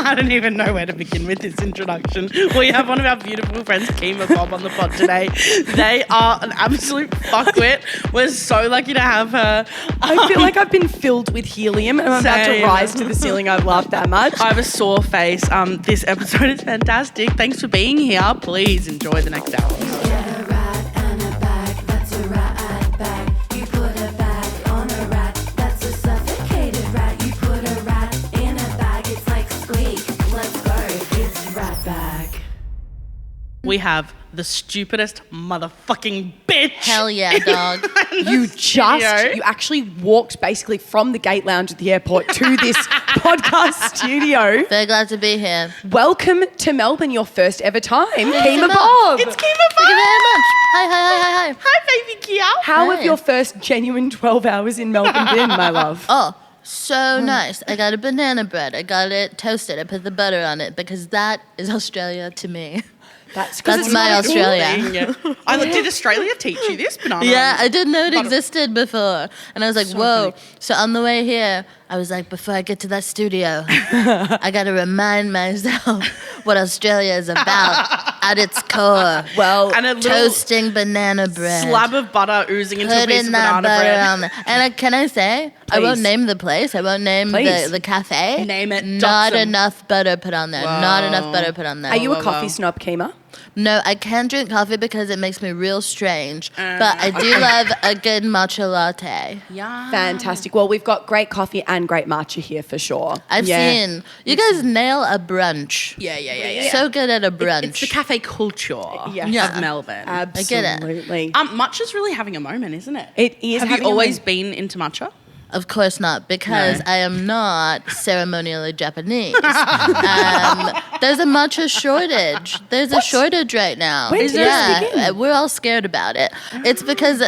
I don't even know where to begin with this introduction. We have one of our beautiful friends, Kemah Bob, on the pod today. They are an absolute fuckwit. We're so lucky to have her. I feel like I've been filled with helium and I'm about to rise to the ceiling. I've laughed that much. I have a sore face. This episode is fantastic. Thanks for being here. Please enjoy the next hour. We have the stupidest motherfucking bitch. Hell yeah, dog. You actually walked basically from the gate lounge at the airport to this podcast studio. Very glad to be here. Welcome to Melbourne, your first ever time. Kemah Bob. It's Kemah Bob. Thank you very much. Hi. Hi, baby Kea. How Hi. have your first genuine 12 hours in Melbourne been, my love? Oh, so nice. I got a banana bread. I got it toasted. I put the butter on it because that is Australia to me. That's my Australia. Did Australia teach you this? Banana? Yeah, I didn't know it existed before. And I was like, whoa. Funny. So on the way here, I was like, before I get to that studio, I got to remind myself what Australia is about at its core. Well, and a little toasting banana bread. slab of butter oozing into a piece of banana bread. On there. And can I say, I won't name the place. I won't name the cafe. Name it. Not enough butter put on there. Whoa. Not enough butter put on there. Are you a coffee snob, Kemah? No, I can't drink coffee because it makes me real strange. But I do love a good matcha latte. Yeah. Fantastic. Well, we've got great coffee and great matcha here for sure. I've seen. You guys nail a brunch. Yeah. So good at a brunch. It's the cafe culture of Melbourne. Absolutely. Matcha's really having a moment, isn't it? It is. Have you always been into matcha? Of course not, because I am not ceremonially Japanese. There's a matcha shortage. There's a shortage right now. When did this begin? We're all scared about it. It's because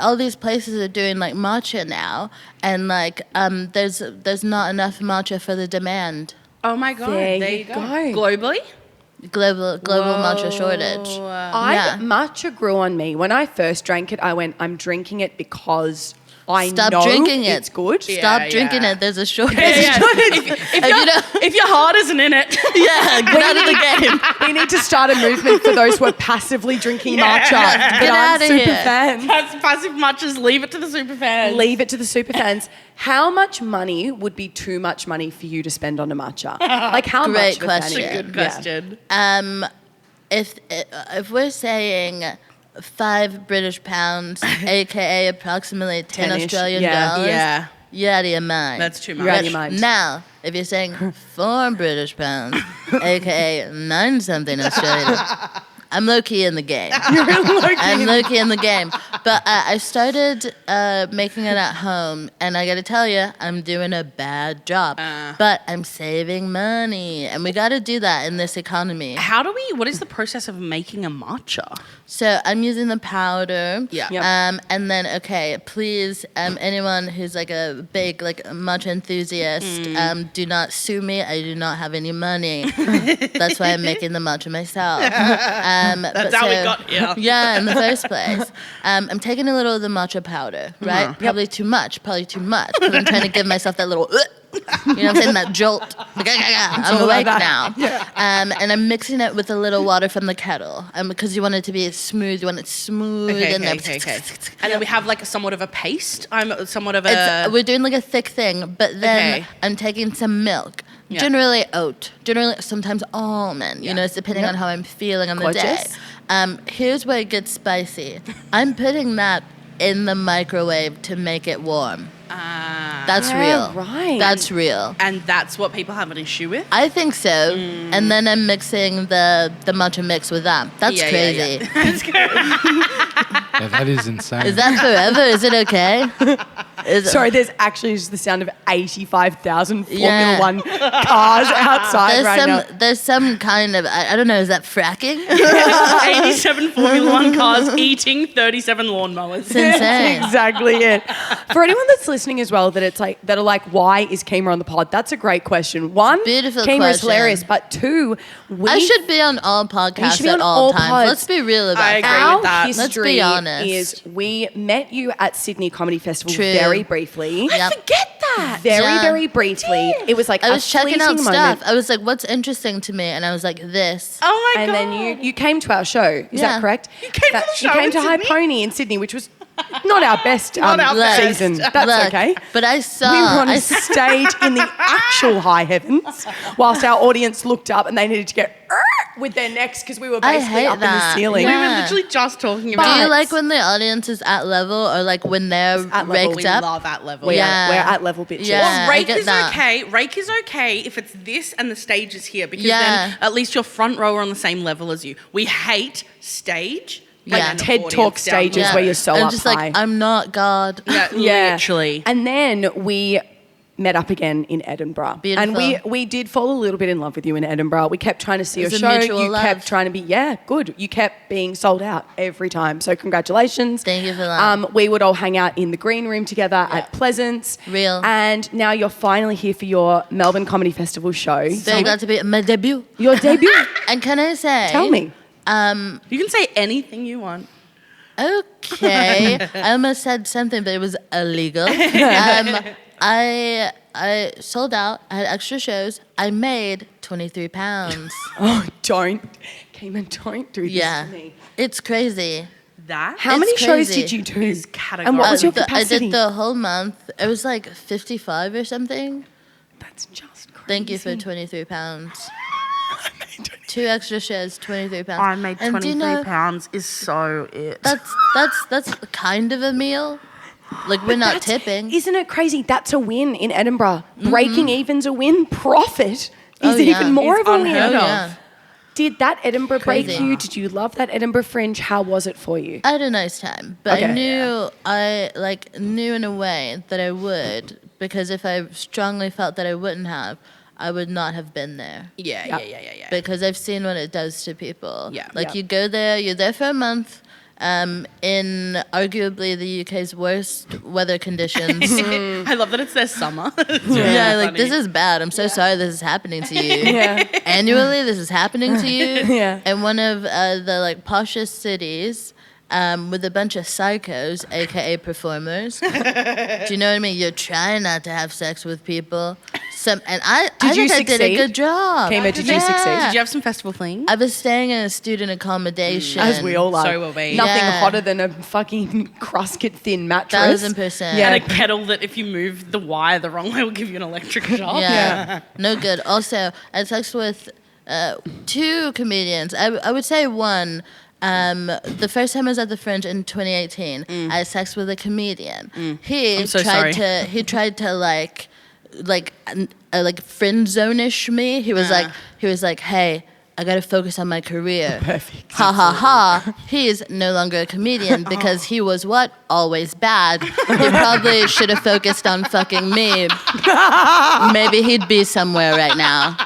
all these places are doing like matcha now, and like there's not enough matcha for the demand. Oh my god! There you go. Globally. Global matcha shortage. Matcha grew on me. When I first drank it, I went, I'm drinking it because I Stop know drinking it. It's good. Stop drinking it. There's a shortage. If your heart isn't in it, get out of the game. We need to start a movement for those who are passively drinking matcha. Get I'm outta super here. fans. that's passive matchas. Leave it to the super fans. Leave it to the super fans. How much money would be too much money for you to spend on a matcha? Like how Great much? question. That's a good question. If we're saying £5 aka approximately 10 10-ish, Australian dollars, Yeah. you're out of your mind. That's too much. You're out of your mind. Now, if you're saying £4 aka 9 something Australian, I'm low-key in the game. I'm low-key in the game. But I started making it at home, and I got to tell you, I'm doing a bad job. But I'm saving money, and we got to do that in this economy. What is the process of making a matcha? So I'm using the powder. Yeah. Yep. And then, okay, please, anyone who's like a big matcha enthusiast, do not sue me. I do not have any money. That's why I'm making the matcha myself. That's how we got here. Yeah, in the first place. I'm taking a little of the matcha powder, right? Probably too much, because I'm trying to give myself that little, you know what I'm saying, that jolt. Like, I'm awake now. Yeah. And I'm mixing it with a little water from the kettle. Because you want it to be smooth. You want it smooth. Okay. And then And then we have like somewhat of a paste. we're doing like a thick thing, but then I'm taking some milk. Yeah. Generally oat, sometimes almond, you know, it's depending on how I'm feeling on Gorgeous. the day. Here's where it gets spicy. I'm putting that in the microwave to make it warm. That's real. Right. That's real. And that's what people have an issue with? I think so. And then I'm mixing the matcha mix with that. That's crazy. Yeah. That's good. Yeah, that is insane. Is that forever? Is it okay? Sorry, there's actually just the sound of 85,000 Formula Yeah. One cars outside now. There's some kind of, I don't know, is that fracking? 87 Formula One cars eating 37 lawnmowers. It's insane. That's exactly it. For anyone that's listening as well, that are like, why is Kemah on the pod? That's a great question. One, Beautiful Kemah is question. hilarious, but two, I should be on all podcasts at all times. pods. Let's be real about I it. agree Our with that. history Let's be honest. is we met you at Sydney Comedy Festival True. very briefly. Yep. Forget that. that? very briefly. It was like I was checking out moment. stuff. I was like, what's interesting to me? And I was like, this. Oh my And god. then you came to our show. Is Yeah. that correct? You came to the show You came in to High Sydney? Pony in Sydney, which was not our best Not our best. season. That's Look, okay. But I saw. We were on I a saw- stage in the actual high heavens whilst our audience looked up and they needed to get with their necks because we were I basically hate up in the that. ceiling. We Yeah. were literally just talking Do about. you like when the audience is at level or like when they're at level. raked We up? love at level. We're Yeah. at level bitches. Yeah. Well, I rake get is that. okay. Rake is okay if it's this and the stage is here because Yeah. then at least your front row are on the same level as you. We hate stage. Like and TED audience Talk down stages below. where you're so I'm up just high. like, I'm not God. Yeah, Yeah. literally. And then we met up again in Edinburgh. Beautiful. And we did fall a little bit in love with you in Edinburgh. We kept trying to see It your was a show. mutual You love. kept trying to be, good. You kept being sold out every time. So congratulations. Thank you for that. We would all hang out in the green room together at Pleasance. Real. And now you're finally here for your Melbourne Comedy Festival show. Very glad to be my debut. Your debut. And can I say? Tell me. You can say anything you want. Okay. I almost said something, but it was illegal. I sold out. I had extra shows. I made £23. Oh, don't. Kemah, don't do this Yeah. to me. It's crazy. That? How It's many shows crazy. did you do? Is And what was your I capacity? did the whole month. It was like 55 or something. That's just crazy. Thank you for £23. 2 extra shares, £23. I made And do you know, £23 is so it. that's kind of a meal. Like we're not tipping. Isn't it crazy? That's a win in Edinburgh. Breaking even's a win. Profit is Oh, yeah. even more It's of a win. unheard Oh of. yeah. Did that Edinburgh break Crazy. you? Did you love that Edinburgh Fringe? How was it for you? I had a nice time, but Okay. I knew in a way that I would, because if I strongly felt that I wouldn't have, I would not have been there. Yeah. Because I've seen what it does to people. Yeah. Like Yeah. you go there, you're there for a month, in arguably the UK's worst weather conditions. I love that it's their summer. It's really Yeah, like funny. this is bad. I'm so sorry this is happening to you. Yeah. Annually, this is happening to you. Yeah. In one of the like poshest cities, with a bunch of psychos, aka performers. Do you know what I mean? You're trying not to have sex with people. I you think I did a succeed? good job. Kemah, did you succeed? Did you have some festival thing? I was staying in a student accommodation. As we all are. So will we. Nothing Yeah. hotter than a fucking crusket thin mattress. 1000%. Yeah. And a kettle that if you move the wire the wrong way will give you an electric shock. Yeah. No good. Also, I texted with 2 comedians. I would say one. The first time I was at the Fringe in 2018, I had sex with a comedian. He I'm so tried sorry. to like friend zone-ish me. He was like, hey, I gotta focus on my career. Perfect. Ha ha ha. He is no longer a comedian because he was what? Always bad. He probably should have focused on fucking me. Maybe he'd be somewhere right now.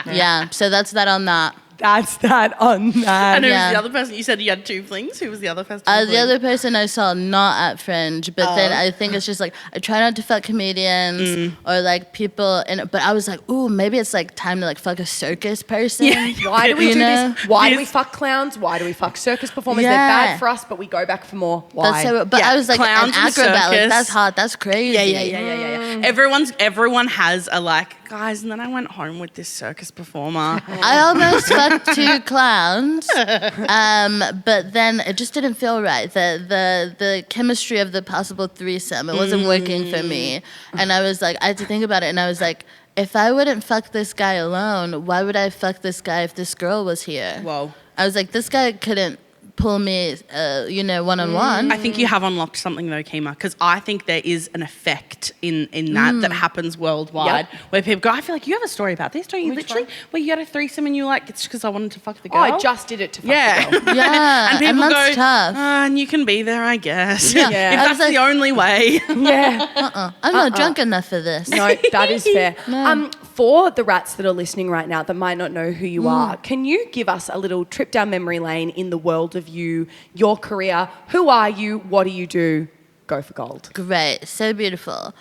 Yeah, so that's that on that. That's that on that. And who was Yeah. the other person? You said you had 2 flings. Who was the other festival The fling? other person I saw not at Fringe, but then I think it's just like I try not to fuck comedians or like people, but I was like, ooh, maybe it's like time to like fuck a circus person. Why do we You do know? this? Why do Yes. we fuck clowns? Why do we fuck circus performers? Yeah. They're bad for us, but we go back for more. Why? That's so, but Yeah, I was like clowns an and acrobat, like circus. that's hot, that's crazy. Yeah. Everyone has a like, guys, and then I went home with this circus performer. I almost fucked 2 clowns, but then it just didn't feel right. The chemistry of the possible threesome, it wasn't working for me. And I was like, I had to think about it, and I was like, if I wouldn't fuck this guy alone, why would I fuck this guy if this girl was here? Whoa. I was like, this guy couldn't pull me, one-on-one. I think you have unlocked something though, Kemah, because I think there is an effect in that happens worldwide where people go, I feel like you have a story about this, don't you? Which Literally, one? where you had a threesome and you're like, it's because I wanted to fuck the Oh, girl. I just did it to fuck Yeah. the girl. Yeah, And people that's go, tough. and you can be there, I guess. Yeah. Yeah. If I that's was like- the only way. Yeah. I'm not drunk enough for this. No, that is fair. For the rats that are listening right now that might not know who you are, can you give us a little trip down memory lane in the world of you, your career? Who are you? What do you do? Go for gold. Great, so beautiful.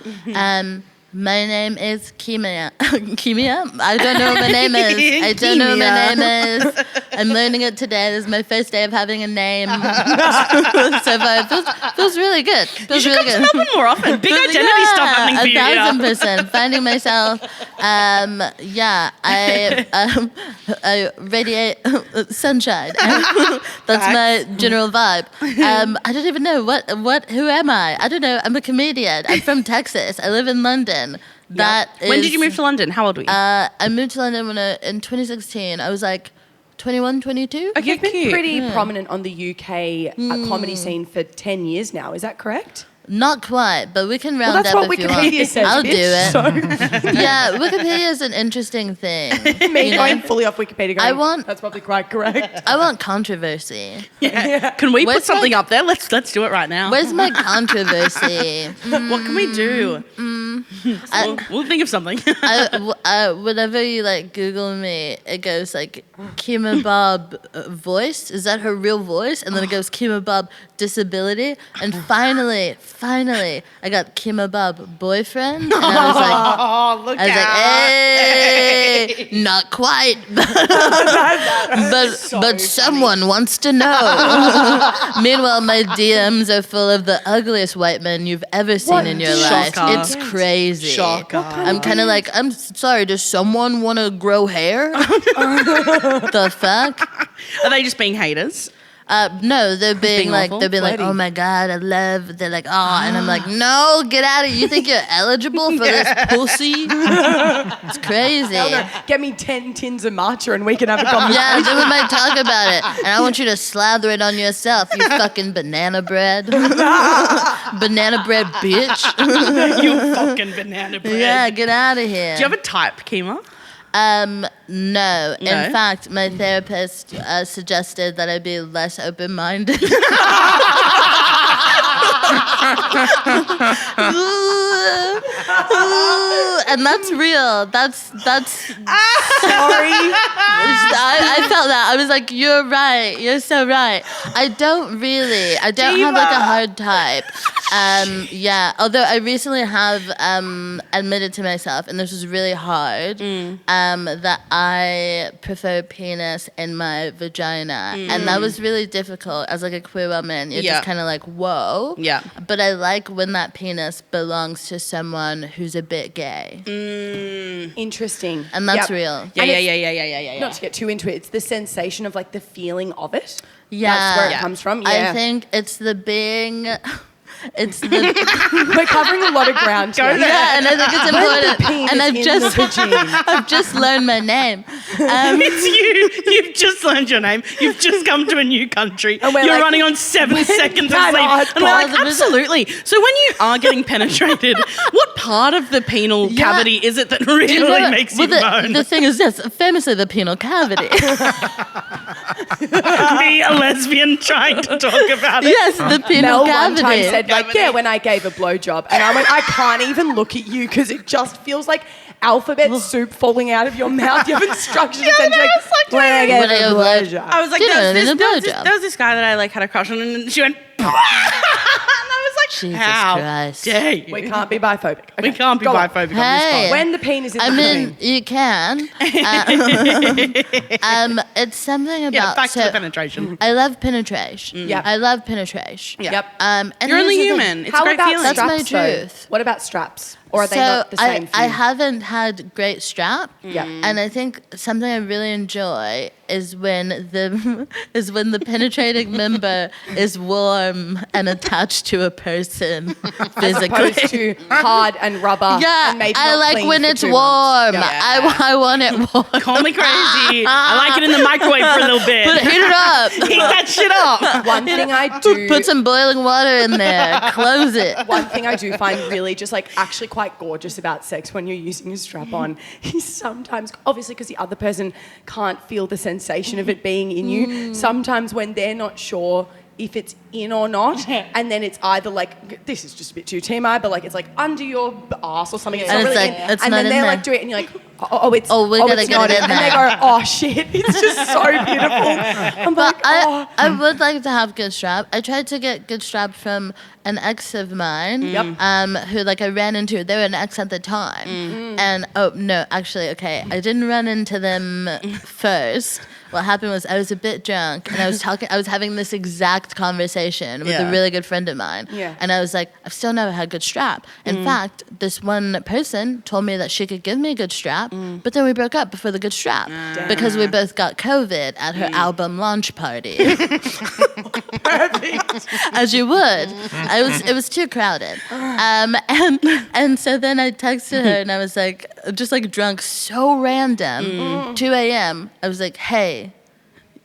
My name is Kemah. Kemah? I don't know what my name is. I don't know what my name is. I'm learning it today. This is my first day of having a name. So far, it feels really good. You should come to Melbourne more often. Big identity stuff happening for you. 1,000%. Finding myself. I radiate sunshine. That's my general vibe. I don't even know who am I? I don't know. I'm a comedian. I'm from Texas. I live in London. When did you move to London? How old were you? I moved to London in 2016. I was like 21, 22. Okay, you've been pretty prominent on the UK comedy scene for 10 years now. Is that correct? Not quite, but we can round that's up what if Wikipedia you want. says, I'll do it. So. Yeah, Wikipedia is an interesting thing. Me going fully off Wikipedia going, that's probably quite correct. I want controversy. Yeah. Can we put something up there? Let's do it right now. Where's my controversy? What can we do? We'll think of something. Whenever you like Google me, it goes like Kemah Bob voice. Is that her real voice? And then it goes Kemah Bob disability. And finally, I got Kemah Bob boyfriend. And I was like, hey, not quite, but someone wants to know. Meanwhile, my DMs are full of the ugliest white men you've ever seen in your life. Shocker. It's crazy. Shocker. I'm kind of like, I'm sorry, does someone want to grow hair? The fuck? Are they just being haters? No, they're being like, awful? oh my God, I love, they're like, oh, and I'm like, no, get out of here. You think you're eligible for this pussy? It's crazy. Get me 10 tins of matcha and we can have a conversation. Yeah, then we might talk about it. And I want you to slather it on yourself, you fucking banana bread. Banana bread bitch. You fucking banana bread. Yeah, get out of here. Do you have a type, Kemah? No. In fact, my therapist suggested that I be less open-minded. And that's real. That's Sorry. I felt that. I was like, you're right. You're so right. I don't have like a hard type. Yeah. Although I recently have admitted to myself, and this was really hard, that I prefer penis in my vagina, and that was really difficult as like a queer woman. You're just kind of like, whoa. Yeah. But I like when that penis belongs to someone who's a bit gay. Interesting. And that's real. Yeah. Not to get too into it, it's the sensation of like the feeling of it. Yeah. That's where it comes from. Yeah. I think it's the being... It's the... We're covering a lot of ground here. Yeah, and I think it's important. And I've just learned my name. It's you. You've just learned your name. You've just come to a new country. You're like, running on 7 seconds of sleep. And we're like, absolutely. So when you are getting penetrated, what part of the penal cavity is it that really makes you moan? The thing is, yes, famously the penal cavity. Me, a lesbian, trying to talk about it. Yes, the penal Mel cavity. one time said, like, when I gave a blowjob. And I went, I can't even look at you because it just feels like alphabet soup falling out of your mouth. You have instructions. And like, when I gave a blowjob. I was like, there was this guy that I like had a crush on, and she went, and I was like, Jesus how Christ. dare you? We can't be biphobic. Okay, We can't be biphobic on this Hey. pod. When the penis is You can. It's something about... Yeah, back to the penetration. I love penetration. Yeah. I love penetration. Yeah. Yep. And You're only here's the thing. human. It's How a great about feeling. That's my straps, though? truth. What about straps? Or are they not the same for you? I haven't had great strap. Yeah. And I think something I really enjoy is when the penetrating member is warm and attached to a person physically. As opposed to hard and rubber. Yeah, and maybe I not like clean when for it's 2 warm. months. Yeah. I want it warm. Call me crazy. I like it in the microwave for a little bit. Heat it up. Heat that shit up. One thing I do... Put some boiling water in there. Close it. One thing I do find really just like actually quite gorgeous about sex when you're using a strap on is sometimes, obviously because the other person can't feel the sensation of it being in you, sometimes when they're not sure if it's in or not, and then it's either like, this is just a bit too TMI, but like it's like under your ass or something. It's And not it's really like, in. it's And not then in they're there. like, do it, and you're like, it's gotta it's get not it in. in And they there. go, oh shit, it's just so beautiful. I'm But like, oh. I would like to have good strap. I tried to get good strap from an ex of mine, who like I ran into. They were an ex at the time, and oh no, actually, okay, I didn't run into them first. What happened was I was a bit drunk and I was having this exact conversation with a really good friend of mine. Yeah. And I was like, I've still never had good strap. In fact, this one person told me that she could give me a good strap, but then we broke up before the good strap because we both got COVID at her album launch party. Perfect. As you would. It was too crowded. And so then I texted her and I was like, just like drunk, so random, 2 a.m. I was like, hey,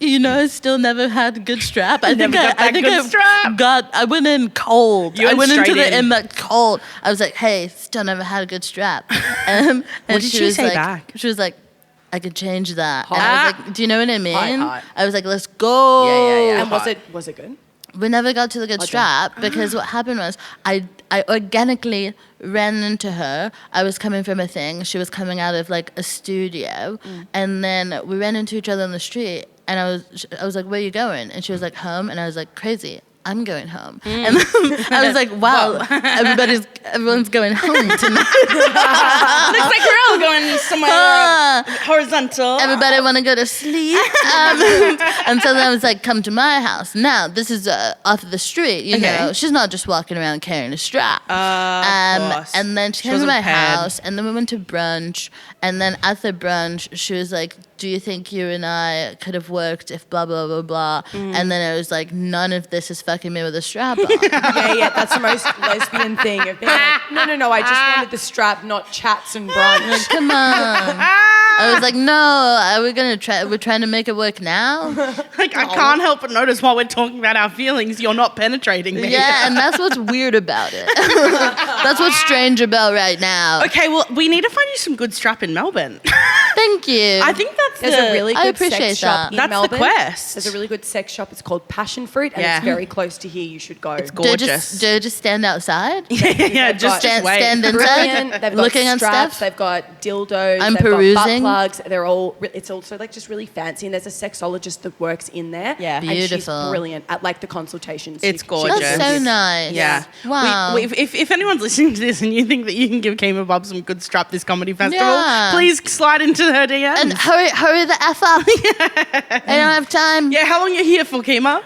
you know, I still never had good strap. I think I went in cold. You I went into straight the in. inbox cold. I was like, hey, still never had a good strap. And What did she was say like, back? She was like, I could change that. And I was like, do you know what I mean? Hot. I was like, let's go. Yeah. And was it good? We never got to the good strap because what happened was I organically ran into her. I was coming from a thing. She was coming out of like a studio. And then we ran into each other on the street. And I was like, where are you going? And she was like, home. And I was like, crazy. I'm going home. And I was like, wow, everyone's going home tonight. Looks like we're all going somewhere horizontal. Everybody want to go to sleep. And so then I was like, come to my house. Now, this is off of the street, you know. She's not just walking around carrying a strap. Of course. And then she came to wasn't my prepared. house, and then we went to brunch. And then at the brunch, she was like, do you think you and I could have worked if blah, blah, blah, blah? And then I was like, none of this is fucking me with a strap on. Yeah, that's the most lesbian thing of being like, no, I just wanted the strap, not chats and brunch. Come on. I was like, no, we're trying to make it work now? Like, I can't help but notice while we're talking about our feelings, you're not penetrating me. Yeah, and that's what's weird about it. That's what's strange about right now. Okay, well, we need to find you some good strap in Melbourne. Thank you. I think that's There's a really I good appreciate sex shop that. in That's the Melbourne. quest. There's a really good sex shop. It's called Passion Fruit, and Yeah. it's very close to here. You should go. It's do I gorgeous. just stand outside? yeah, just Stand wait. inside, Brilliant. They've got looking at straps. stuff. They've got dildos. I'm they've got butt perusing. plugs. They're all. It's also like just really fancy. And there's a sexologist that works in there. Yeah. and she's Beautiful. brilliant at like the consultations. It's She- gorgeous. That's so nice. Yeah. Wow. If anyone's listening to this and you think that you can give Kemah Bob some good strap this comedy festival, Yeah. please slide into her DMs. And hurry the F up. I don't have time. yeah, how long are you here for, Kemah?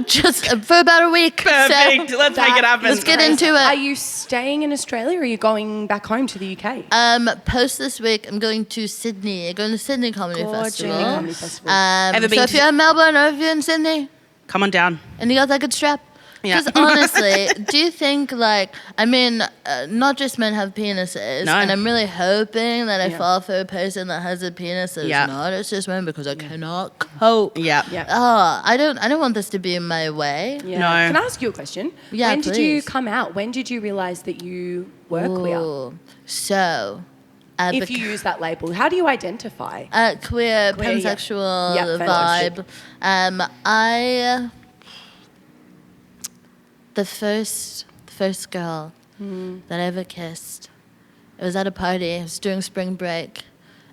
Just for about a week. Perfect. So, Let's make it happen. let's get into Are it. you staying in Australia or are you going back home to the UK? Post this week, I'm going to Sydney. I'm going to Sydney Comedy Gorgeous. Festival. Sydney Comedy Festival. Ever So been if to- you're in Melbourne or if you're in Sydney Come on down. and you got that good strap, Yeah. because honestly, do you think like, I mean, not just men have penises, No. and I'm really hoping that I Yeah. fall for a person that has a penis that's Yeah. not it's just men because I cannot cope. Yeah. Yeah. Oh, I don't want this to be in my way. Yeah. No. Can I ask you a question? Yeah, when did you please. come out? When did you realise that you were queer? Ooh. So, If you use that label, how do you identify? queer, Queer, yeah. pansexual Yeah, vibe. The first girl that I ever kissed, it was at a party. It was during spring break,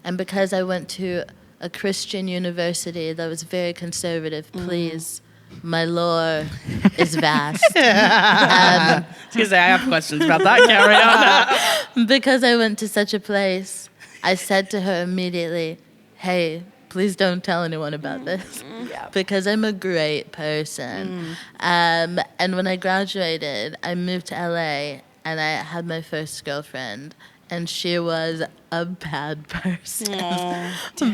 and because I went to a Christian university that was very conservative, please, my lore is vast. Excuse me, I have questions about that. Carry on. Because I went to such a place, I said to her immediately, hey, please don't tell anyone about this. Yeah. Because I'm a great person. And when I graduated, I moved to LA and I had my first girlfriend. And she was a bad person.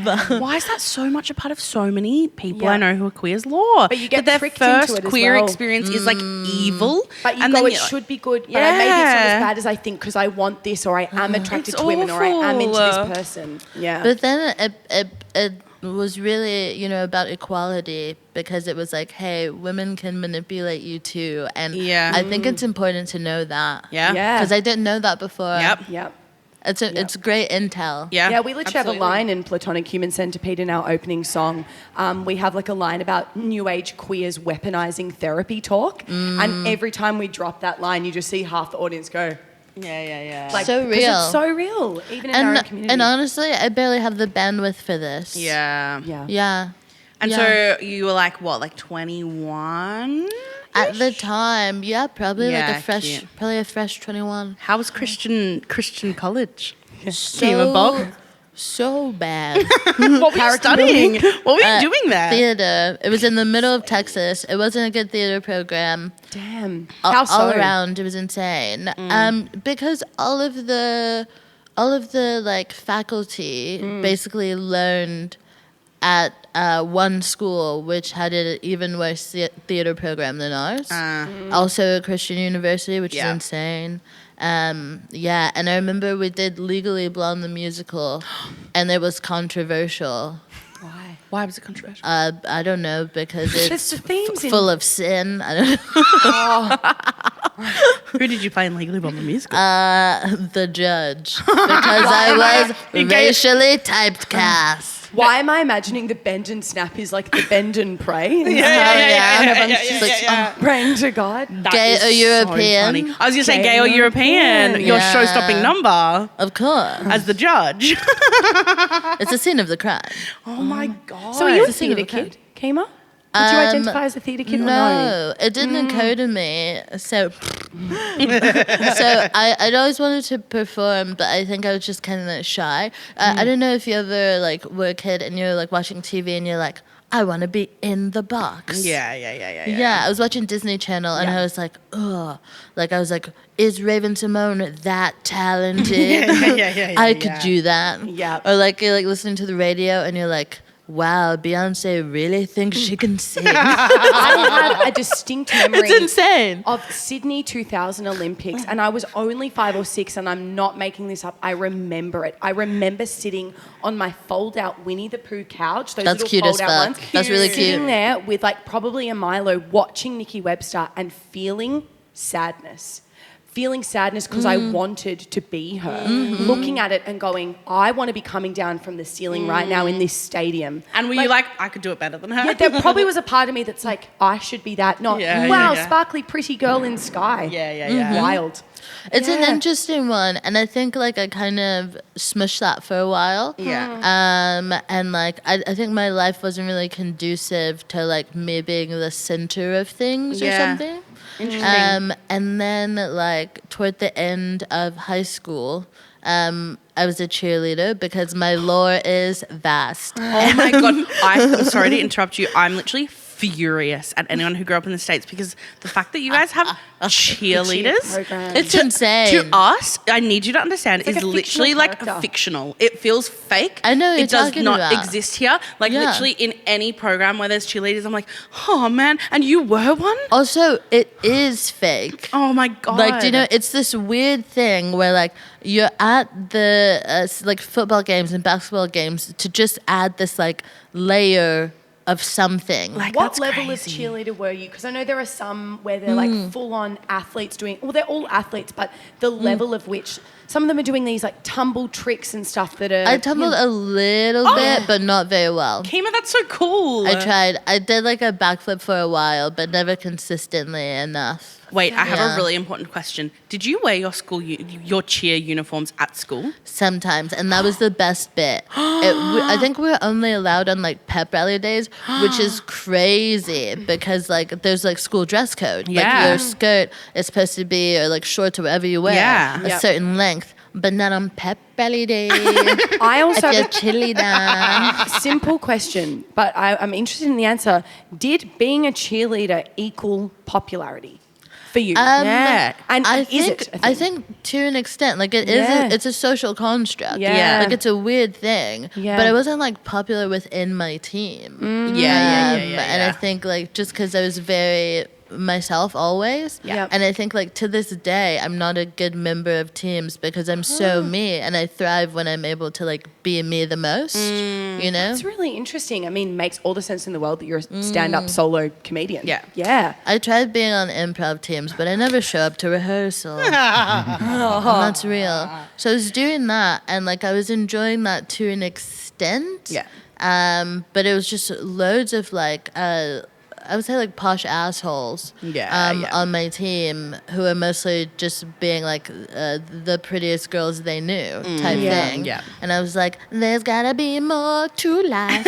But- Why is that so much a part of so many people Yeah. I know who are queer's law? But you get that their tricked into first it as queer well. experience is like evil. But you and go, then it you're like, should be good, but maybe it's not Yeah. as bad as I think because I want this or I am attracted It's to women or I am into awful. this person. Yeah. But then it was really, about equality because it was like, hey, women can manipulate you too. And Yeah. I think it's important to know that. Yeah. Yeah. Because I didn't know that before. Yep. Yep. It's great intel. Yeah, we literally have a line in Platonic Human Centipede in our opening song. We have like a line about new age queers weaponizing therapy talk. And every time we drop that line, you just see half the audience go, Yeah. like, So 'cause real. It's so real, even in our own community. And honestly, I barely have the bandwidth for this. Yeah. Yeah. And Yeah. so you were like, what, like 21? At the time, probably Yeah, like cute. probably a fresh 21. How was Christian college? So, Kemah Bob? so bad. What were you studying? What were you doing there? Theater. It was in the middle of Texas. It wasn't a good theater program. Damn. All, How so? all around, it was insane. Because all of the like faculty basically learned at one school, which had an even worse theater program than ours. Also a Christian university, which is insane. And I remember we did Legally Blonde the musical, and it was controversial. Why was it controversial? I don't know, because it's the themes in- full of sin. I don't know. Who did you play in Legally Blonde the musical? The judge, because I was racially typecast. Why am I imagining the bend and snap is like the bend and pray? And Yeah. everyone's just praying to God. That Gay is or European? funny. I was going to say gay or Gay or European. European. Your Yeah. show-stopping number Of course. as the judge. It's a scene of the crime. Oh my God. So are you a It's a single theatre kid, Kemah? Would you identify as a theatre kid or no? No, it didn't occur to me. So I'd always wanted to perform, but I think I was just kind of shy. I don't know if you ever like were a kid and you're like watching TV and you're like, I want to be in the box. Yeah. Yeah, I was watching Disney Channel and I was like, ugh. Like, I was like, is Raven Simone that talented? I could do that. Yeah. Or like, you're like listening to the radio and you're like, wow, Beyonce really thinks she can sing. I had a distinct memory It's insane. of Sydney 2000 Olympics, and I was only 5 or 6, and I'm not making this up. I remember it. I remember sitting on my fold-out Winnie the Pooh couch. Those That's little cute as fold-out fuck. ones. That's really Sitting cute. there with like probably a Milo, watching Nikki Webster and feeling sadness. Feeling sadness because I wanted to be her. Looking at it and going, I want to be coming down from the ceiling right now in this stadium. And were you like, I could do it better than her? Yeah, there probably was a part of me that's like, I should be that, not, wow, sparkly, pretty girl in sky. Yeah. Wild. It's an interesting one, and I think like I kind of smushed that for a while. Yeah. And like I think my life wasn't really conducive to like me being the center of things or something. Interesting. And then like toward the end of high school, I was a cheerleader because my lore is vast. Oh my God. I'm sorry to interrupt you. I'm literally furious at anyone who grew up in the States because the fact that you guys have cheerleaders. Program. It's insane. To us, I need you to understand, It's like is a literally fictional like character. fictional. It feels fake. I know what it you're does talking not about. exist here. Like Yeah. literally in any program where there's cheerleaders, I'm like, oh man, and you were one? Also, it is fake. Oh my God. Like, do you know, it's this weird thing where, like, you're at the, like, football games and basketball games to just add this, like, layer of something. Like, What that's level crazy. of cheerleader were you? Because I know there are some where they're like full-on athletes doing, well, they're all athletes, but the level of which, some of them are doing these like tumble tricks and stuff that are... I tumbled a little bit, but not very well. Kemah, that's so cool. I tried. I did, like, a backflip for a while, but never consistently enough. Wait, I have Yeah. a really important question. Did you wear your school, your cheer uniforms at school? Sometimes, and that was the best bit. I think we were only allowed on like pep rally days, which is crazy because like there's like school dress code. Yeah. Like your skirt is supposed to be or like shorts or whatever you wear, Yeah. a Yep. certain length, but not on pep rally day. I also if you're have chilly down. a simple question, but I'm interested in the answer. Did being a cheerleader equal popularity for you? Yeah. And I is think, it a I thing? think to an extent, like it is, Yeah. it's a social construct. Yeah. Like it's a weird thing. Yeah. But I wasn't like popular within my team. Yeah. And I think like just because I was very myself always. Yeah. And I think like to this day, I'm not a good member of teams because I'm so me, and I thrive when I'm able to like be me the most, you know? It's really interesting. I mean, makes all the sense in the world that you're a stand-up solo comedian. Yeah. Yeah. I tried being on improv teams, but I never show up to rehearsal. And that's real. So I was doing that, and like I was enjoying that to an extent. Yeah. But it was just loads of like I would say like posh assholes on my team who are mostly just being like the prettiest girls they knew type thing. Yeah. And I was like, there's gotta be more to life.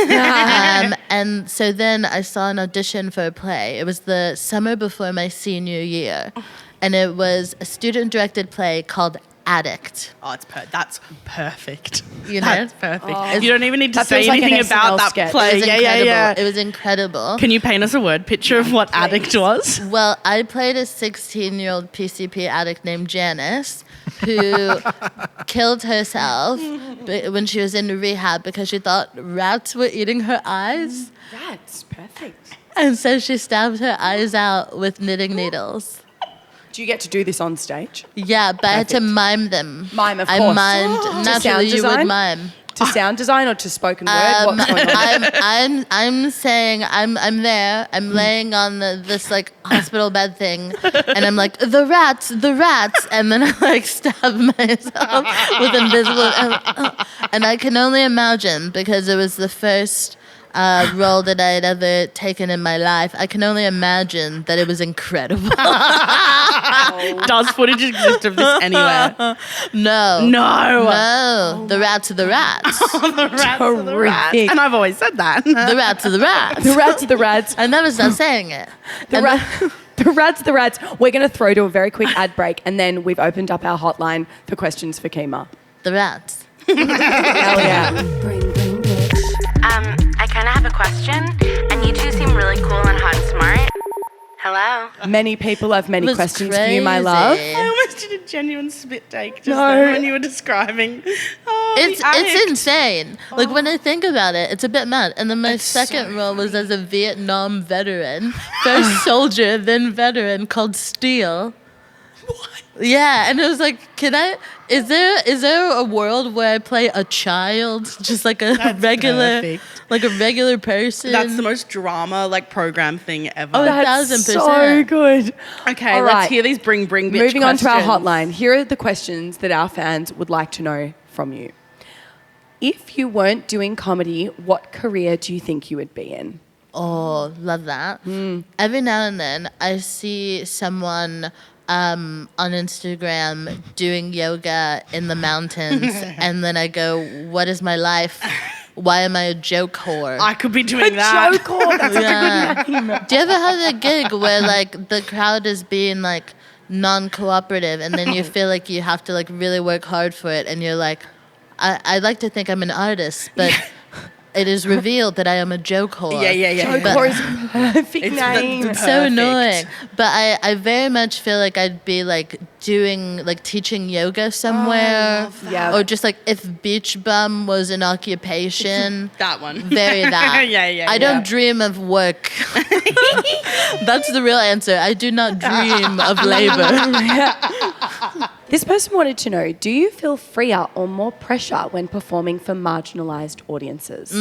And so then I saw an audition for a play. It was the summer before my senior year. And it was a student-directed play called Addict. Oh, that's perfect. You know? That's perfect. You don't even need to That say feels like an anything about SNL that sketch. play. It was Yeah, incredible. yeah. It was incredible. Can you paint us a word picture of what Addict was? Well, I played a 16-year-old PCP addict named Janice who killed herself when she was in rehab because she thought rats were eating her eyes. That's perfect. And so she stabbed her eyes out with knitting needles. Do you get to do this on stage? Yeah, but I had to mime them. Mime, of I course. mimed. To Naturally, sound you would design? mime. To sound design or to spoken word? What's going on? I'm saying I'm there. I'm laying on this like hospital bed thing, and I'm like the rats, and then I like stab myself with invisible, and I can only imagine because it was the first role that I had ever taken in my life. I can only imagine that it was incredible. Does footage exist of this anywhere? No. The rats are the rats. The rats are the rats. Terrific. And I've always said that. The rats are the rats. The rats are the rats. I never stopped saying it. The rats are the rats. We're going to throw to a very quick ad break, and then we've opened up our hotline for questions for Kemah. The rats. Hell yeah. Bring, bring, bitch. I kind of have a question, and you two seem really cool and hot and smart. Hello? Many people have many It was questions for you, my love. crazy. I almost did a genuine spit take just No. then when you were describing. Oh, It's the addict. insane. Like when I think about it, it's a bit mad. And then my It's second so role was as a Vietnam veteran, first soldier, then veteran, called Steel. What? Yeah, and it was like, is there a world where I play a child, just like a That's regular, perfect. like a regular person? That's the most drama program thing ever. Oh, That's 1000%. so good. Okay, All let's right. hear these bring bitch Moving on to our questions. hotline. Here are the questions that our fans would like to know from you. If you weren't doing comedy, what career do you think you would be in? Oh, love that. Every now and then, I see someone on Instagram doing yoga in the mountains, and then I go, "What is my life? Why am I a joke whore?" I could be doing that. Joke or that's Yeah. Do you ever have that gig where like the crowd is being like non-cooperative, and then you feel like you have to like really work hard for it, and you're like, I'd like to think I'm an artist, but it is revealed that I am a joke whore. Yeah. Joke But- or is a perfect It's name. It's so Perfect. annoying. But I very much feel like I'd be like teaching yoga somewhere. that. Or just like if beach bum was an occupation. That one. Very that. Yeah. I don't dream of work. That's the real answer. I do not dream of labor. This person wanted to know, do you feel freer or more pressure when performing for marginalised audiences?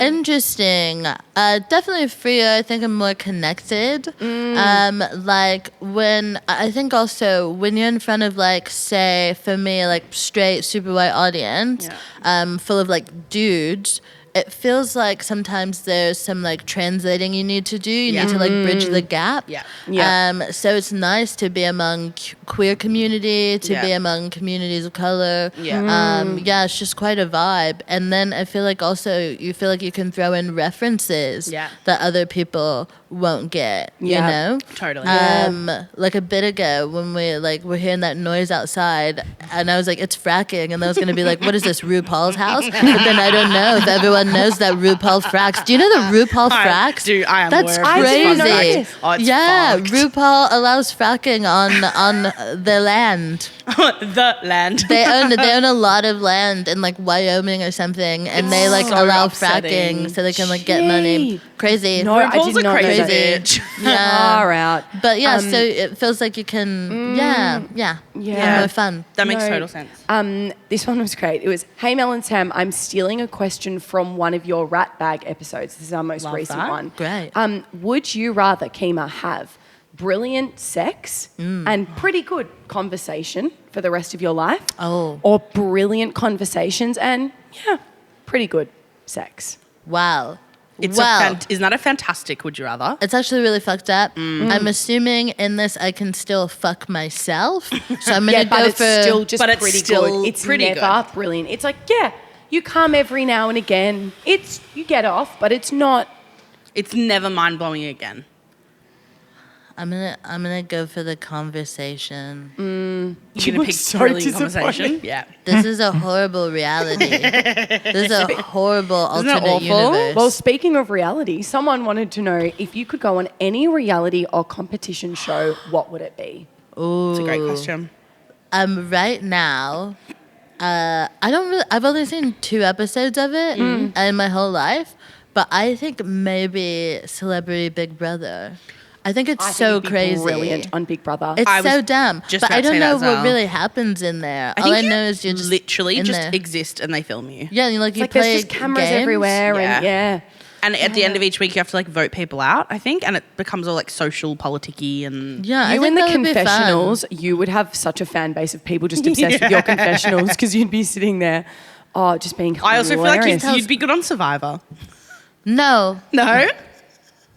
Interesting. Definitely freer. I think I'm more connected. Like when I think also when you're in front of like say for me like straight super white audience, full of like dudes. It feels like sometimes there's some like translating you need to do. You need to like bridge the gap. Yeah. So it's nice to be among queer community, to be among communities of color. Yeah. It's just quite a vibe. And then I feel like also you feel like you can throw in references that other people won't get. You know? Totally. Like a bit ago when we're hearing that noise outside, and I was like, it's fracking, and I was gonna be like, what is this, RuPaul's house? But then I don't know if everyone everyone knows that RuPaul fracks. Do you know that RuPaul fracks? Dude, I am That's aware of crazy. this fun fact. Oh, it's Yeah, fucked. RuPaul allows fracking on the land. The land. They own a lot of land in like Wyoming or something, and they like so allow upsetting. fracking so they can like get money. Gee. Crazy. No, I RuPaul's did a not know crazy that. bitch. Yeah. Far out. But yeah, so it feels like you can. Yeah. Yeah. More fun. That makes No. total sense. This one was great. It was, hey Mel and Sam, I'm stealing a question from one of your Ratbag episodes. This is our most Love recent that. one. Great. Would you rather, Kemah, have brilliant sex and pretty good conversation for the rest of your life? Oh. Or brilliant conversations and, pretty good sex? Wow. It's Wow. isn't that a fantastic would you rather? It's actually really fucked up. I'm assuming in this I can still fuck myself. So I'm gonna But go it's for still just But it's pretty still good. It's pretty never brilliant. It's like, you come every now and again. You get off, but it's not. It's never mind blowing again. I'm gonna go for the conversation. You're gonna look pick so brilliant disappointed. conversation. Yeah. This is a horrible reality. This is a horrible Isn't that alternate awful? universe. Well, speaking of reality, someone wanted to know if you could go on any reality or competition show, what would it be? It's a great question. Right now, I've only seen 2 episodes of it in my whole life, but I think maybe Celebrity Big Brother. I think it's I think so it'd be crazy. brilliant on Big Brother. It's I was so dumb. just But about I to don't say know that as what well. really happens in there. All think I you know is you're just literally in just there. exist and they film you. Yeah, and you it's you like play there's just cameras games. everywhere, and Yeah. And at the end of each week, you have to like vote people out, I think, and it becomes all like social, politicky, and Yeah, I you think in the that would be fun. confessionals, you would have such a fan base of people just obsessed with your confessionals because you'd be sitting there, just being I also feel like hilarious. you'd be good on Survivor. No, No,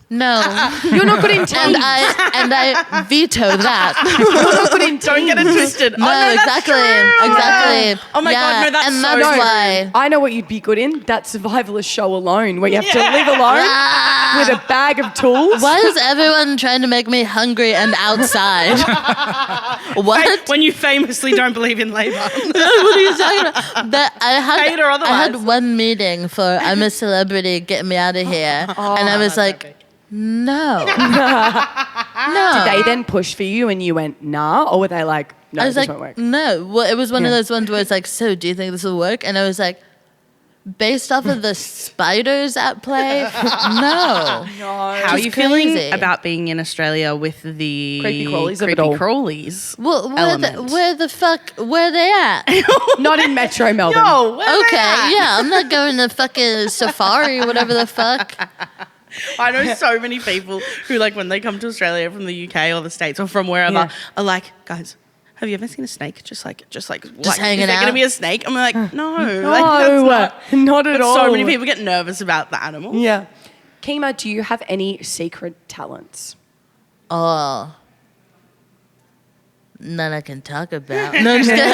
no. You're not good in and teams. I veto that. You're not good in don't get it teams. twisted. No, oh, no, that's exactly. true. Exactly. Oh my God, no, that's and so that's true. why. I know what you'd be good in. That survivalist show alone, where you have to live alone Ah. with a bag of tools. Why is everyone trying to make me hungry and outside? What? When you famously don't believe in Labour. What are you talking about? Paid or I otherwise. had one meeting for I'm a celebrity, get me out of here. And I was like, no. No. Did they then push for you and you went, nah? Or were they like, no, I was this like, won't work? no. Well, it was one of Yeah. those ones where it's like, so do you think this will work? And I was like, based off of the spiders at play, no. How are you feeling crazy. about being in Australia with the Creepy crawlies of it creepy all. crawlies? Well, Element. where the fuck, where they at? Not in Metro Melbourne. No, where are they Okay, at? yeah, I'm not going to fucking safari, whatever the fuck. I know so many people who, like, when they come to Australia from the UK or the States or from wherever, Yeah. are like, guys, have you ever seen a snake? Just like, hanging is there out? gonna be a snake? I'm like, no, No, like, that's not at but all. so many people get nervous about the animal. Yeah. Kemah, do you have any secret talents? Oh. None I can talk about. No, I'm just kidding.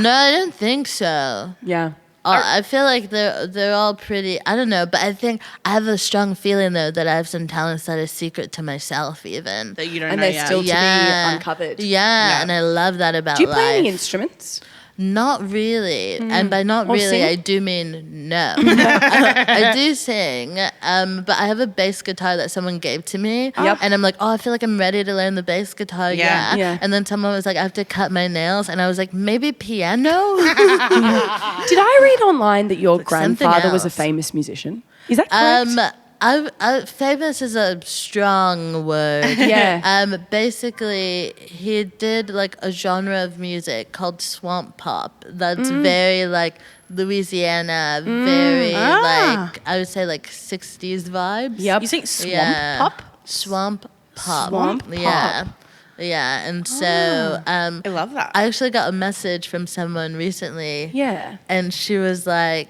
No, I don't think so. Yeah. I feel like they're all pretty. I don't know, but I think I have a strong feeling though that I have some talents that are secret to myself, even. That you don't And know they're yet. still to be uncovered. Yeah, and I love that about Do you play life. any instruments? Not really, and by not Or really, sing? I do mean no. I do sing, but I have a bass guitar that someone gave to me, Yep. and I'm like, oh, I feel like I'm ready to learn the bass guitar. Yeah. Yeah. And then someone was like, I have to cut my nails, and I was like, maybe piano. Did I read online that your Like something grandfather was a else. famous musician? Is that correct? Famous is a strong word. Yeah. Basically, he did like a genre of music called swamp pop. That's very like Louisiana, very like I would say like 60s vibes. Yep. You think swamp Yeah. pop? Swamp pop. Swamp Yeah. Yeah. And so I love that. I actually got a message from someone recently. Yeah. And she was like,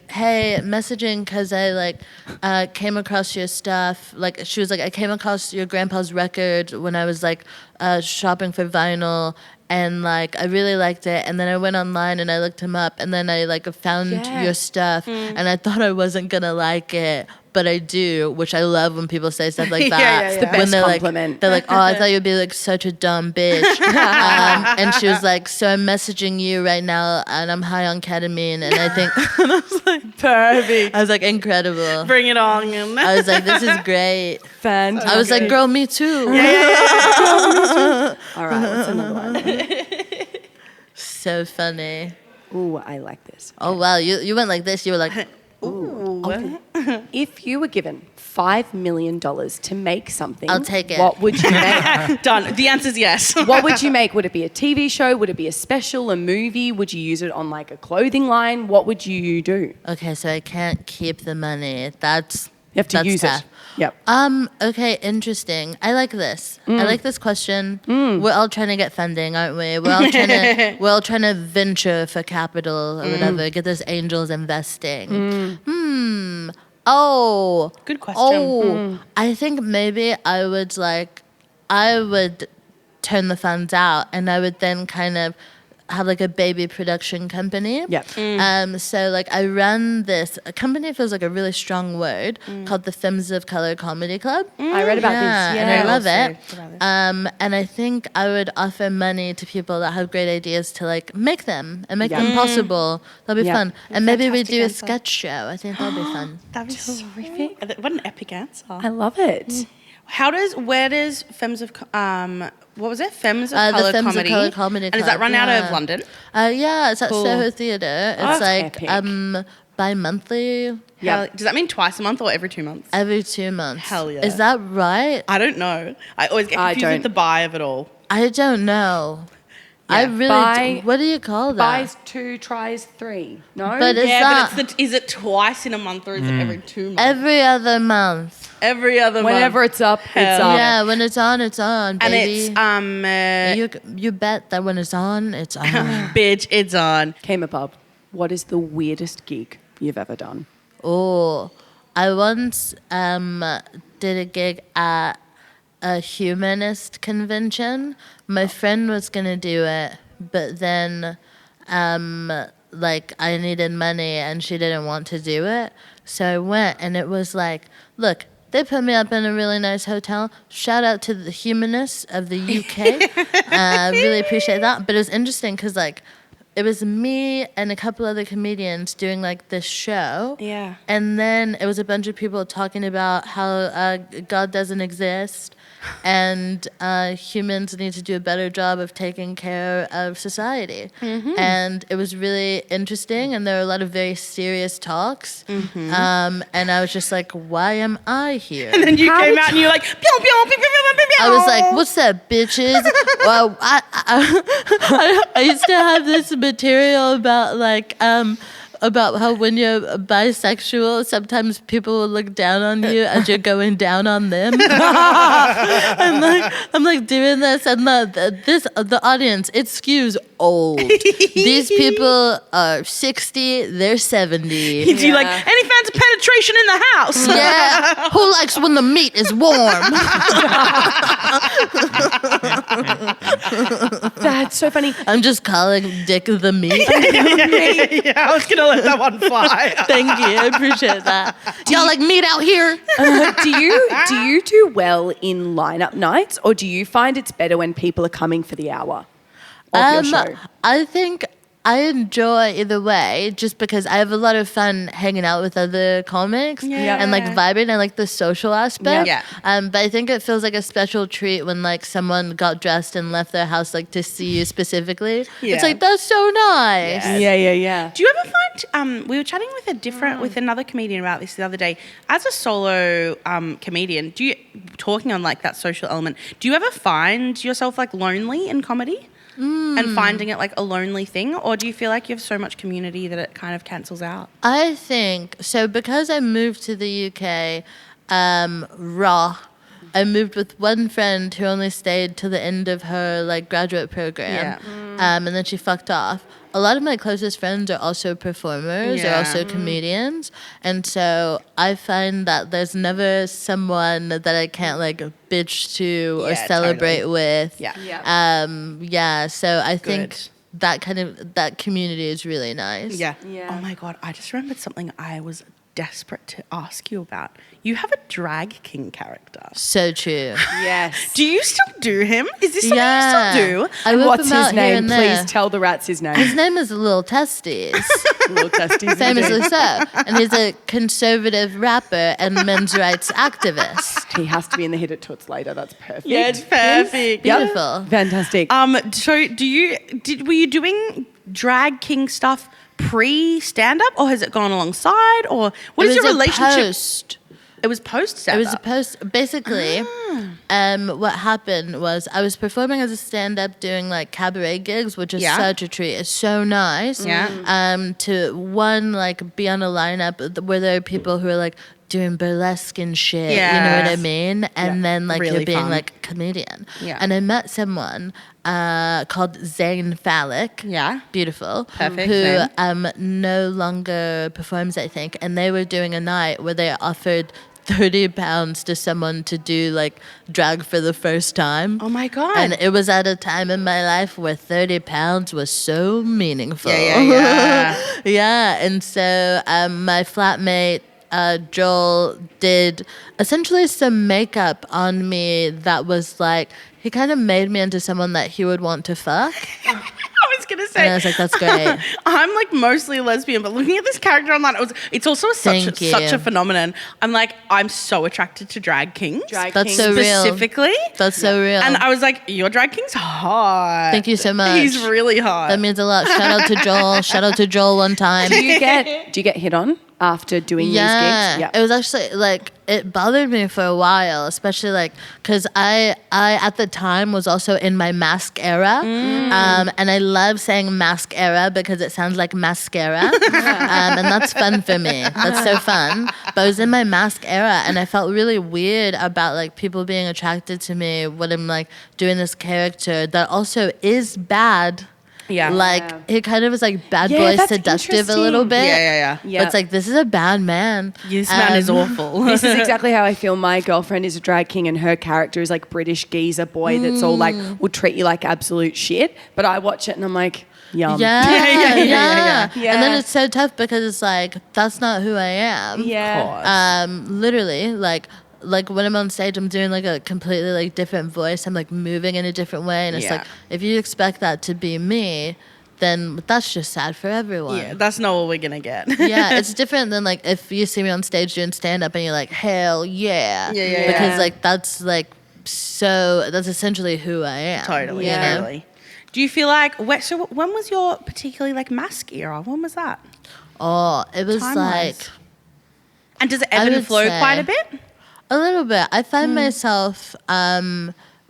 hey, messaging because I like came across your stuff. Like she was like, I came across your grandpa's record when I was like shopping for vinyl. And like I really liked it, and then I went online and I looked him up, and then I like found Yeah. your stuff, and I thought I wasn't gonna like it, but I do, which I love when people say stuff like that. It's the When best they're compliment. like, they're like, oh, I thought you'd be like such a dumb bitch. And she was like, so I'm messaging you right now, and I'm high on ketamine, and I think, and I was like, Perfect. I was like, incredible. Bring it on. I was like, this is great. Fantastic. I was like, girl, me too. All right, what's another one? So funny. Ooh, I like this. Oh, wow. You went like this. You were like, Ooh. If you were given $5 million to make something, I'll take it. What would you make? Done. The answer's yes. What would you make? Would it be a TV show? Would it be a special, a movie? Would you use it on like a clothing line? What would you do? okay, so I can't keep the money. That's You have to that's use tough. it. Yep. Okay, interesting. I like this. I like this question. We're all trying to get funding, aren't we? We're all trying to venture for capital or whatever, get those angels investing. Oh. Good question. Oh. I think maybe I would turn the funds out, and I would then kind of have like a baby production company. Yep. So like I run this a company, feels like a really strong word, called the Femmes of Color Comedy Club. I read about this. And I love also it. read about this. And I think I would offer money to people that have great ideas to like make them and make them possible. That'll be Yeah. fun. And maybe we Fantastic do a answer. sketch show. I think that'll be fun. That'd be terrific. What an epic answer. I love it. Where does Femmes of, what was it? Femmes of The Colour Femmes of Comedy. Colour Comedy And does that Club, run out yeah. of London? Yeah, it's at Cool. Soho Theatre. It's that's like epic. bi-monthly, Hell, does that mean twice a month or every 2 months? every 2 months. Hell yeah. Is that right? I don't know. I always get I confused don't. with the buy of it all. I don't know. I really Bi- what do you call that? Buys 2, tries 3. No? But Is Yeah, that- but is it twice in a month or is it every 2 months? Every other month. Every other Whenever month. it's up, it's Hell up. Yeah, when it's on, it's on, And baby. it's, You bet that when it's on, it's on. bitch, it's on. Kemah Bob, what is the weirdest gig you've ever done? Oh, I once did a gig at a humanist convention. My friend was gonna do it, but then like I needed money and she didn't want to do it. So I went, and it was like, look, they put me up in a really nice hotel. Shout out to the humanists of the UK. Really appreciate that. But it was interesting because like it was me and a couple other comedians doing like this show. Yeah. And then it was a bunch of people talking about how God doesn't exist and humans need to do a better job of taking care of society. And it was really interesting, and there were a lot of very serious talks. And I was just like, why am I here? And then you came out and you were like, pew, pew, pew, pew, pew, pew, pew. I was like, what's up, bitches? Well, I used to have this material about like about how when you're bisexual, sometimes people will look down on you as you're going down on them. I'm like doing this, and the audience, it skews old. These people are 60, they're 70. Do you like, any fans of penetration in the house? Yeah, who likes when the meat is warm? That's so funny. I'm just calling Dick the meat. Yeah, I was gonna let that one fly. Thank you, I appreciate that. Y'all like meat out here? Do you do well in lineup nights, or do you find it's better when people are coming for the hour of your show? I think I enjoy either way, just because I have a lot of fun hanging out with other comics and like vibing. I like the social aspect. Yeah. But I think it feels like a special treat when like someone got dressed and left their house like to see you specifically. Yeah. It's like, that's so nice. Yeah. Do you ever find, we were chatting with another comedian about this the other day. As a solo comedian, talking on like that social element, do you ever find yourself like lonely in comedy? And finding it like a lonely thing, or do you feel like you have so much community that it kind of cancels out? I think so, because I moved to the UK raw. I moved with one friend who only stayed till the end of her like graduate program, and then she fucked off. A lot of my closest friends are also performers, or also comedians, and so I find that there's never someone that I can't like bitch to or celebrate with. So I think that community is really nice. Yeah. Oh my God, I just remembered something I was desperate to ask you about. You have a drag king character. So true. Yes. Do you still do him? Is this something you still do? I whip What's him out his here name? and there. Please tell the rats his name. His name is Lil Testes. Little testes. Famously so. And he's a conservative rapper and men's rights activist. He has to be in the Hit It Toots later. That's perfect. Yeah, it's perfect. Beautiful. Fantastic. So were you doing drag king stuff pre-stand-up, or has it gone alongside, or what is your relationship? It was post stand-up. It was a post. Basically, what happened was I was performing as a stand-up, doing like cabaret gigs, which is such a treat. It's so nice. Yeah. To like be on a lineup where there are people who are like doing burlesque and shit. Yes. You know what I mean? And then like Really you're being fun. like a comedian. Yeah. And I met someone called Zayn Phallic. Yeah. Beautiful. Perfect, Who Zayn. no longer performs, I think. And they were doing a night where they offered £30 to someone to do like drag for the first time. Oh my God. And it was at a time in my life where £30 was so meaningful. Yeah. Yeah. And so my flatmate Joel did essentially some makeup on me that was like, he kind of made me into someone that he would want to fuck. I was gonna say. And I was like, that's great. I'm like mostly lesbian, but looking at this character online, it's also such Thank a you. phenomenon. I'm like, I'm so attracted to drag kings. That's so real. Specifically. That's so real. And I was like, your drag king's hot. Thank you so much. He's really hot. That means a lot. Shout out to Joel. Shout out to Joel one time. Do you get hit on after doing these gigs? It was actually like it bothered me for a while, especially like because I at the time was also in my mask era, and I love saying mask era because it sounds like mascara, and that's fun for me. That's so fun. But I was in my mask era, and I felt really weird about like people being attracted to me when I'm like doing this character that also is bad. Yeah. Like, it kind of was like bad Yeah, boy that's seductive a little interesting. bit. Yeah. But it's like, this is a bad man. This man is awful. This is exactly how I feel. My girlfriend is a drag king and her character is like British geezer boy that's all like, will treat you like absolute shit. But I watch it and I'm like, yum. Yeah. Yeah. And then it's so tough because it's like, that's not who I am. Yeah. Literally, like when I'm on stage, I'm doing like a completely like different voice. I'm like moving in a different way. And it's like, if you expect that to be me, then that's just sad for everyone. Yeah, that's not what we're going to get. Yeah, it's different than like if you see me on stage doing stand up and you're like, hell yeah. Yeah. Because like that's like that's essentially who I am. Totally. you know? Totally. Do you feel like, so when was your particularly like mask era? When was that? Oh, it was Time-wise. like And does it I ebb and would flow say- quite a bit? a little bit. I find myself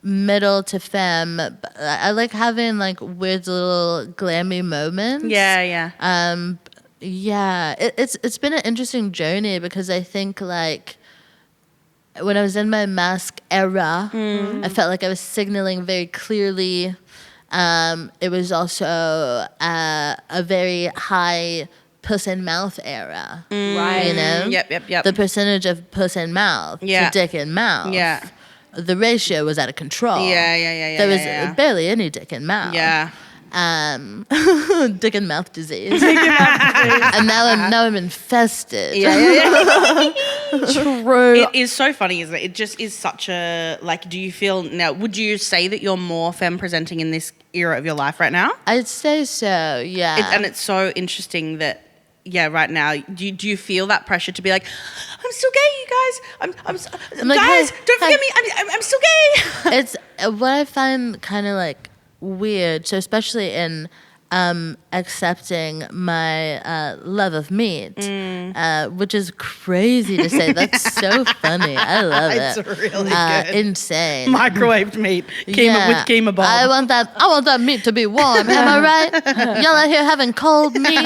middle to femme. But I like having like weird little glammy moments. Yeah. It's been an interesting journey because I think like when I was in my mask era, I felt like I was signaling very clearly. It was also a very high puss and mouth era. Right. You know? Yep. The percentage of puss and mouth to dick and mouth. Yeah. The ratio was out of control. Yeah. There was barely any dick and mouth. Yeah. Dick and mouth disease. And now I'm infested. Yeah. True. It is so funny, isn't it? It just is such a, like, do you feel now, would you say that you're more femme presenting in this era of your life right now? I'd say so, yeah. And it's so interesting that, right now, do you feel that pressure to be like, I'm still gay, you guys. I'm like, guys, hey, don't forget me. I'm still gay. It's what I find kind of like weird. So especially in accepting my love of meat, which is crazy to say. That's so funny. I love it. It's really good. Insane. Microwaved meat, with Kemah Bob. I want that meat to be warm. Am I right? Y'all out here having cold meat.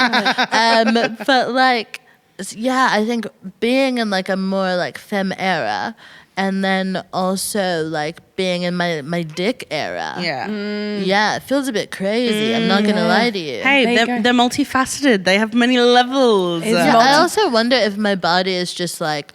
But like, I think being in like a more like femme era, and then also like being in my dick era. Yeah, it feels a bit crazy. I'm not gonna lie to you. Hey, they're multifaceted. They have many levels. I also wonder if my body is just like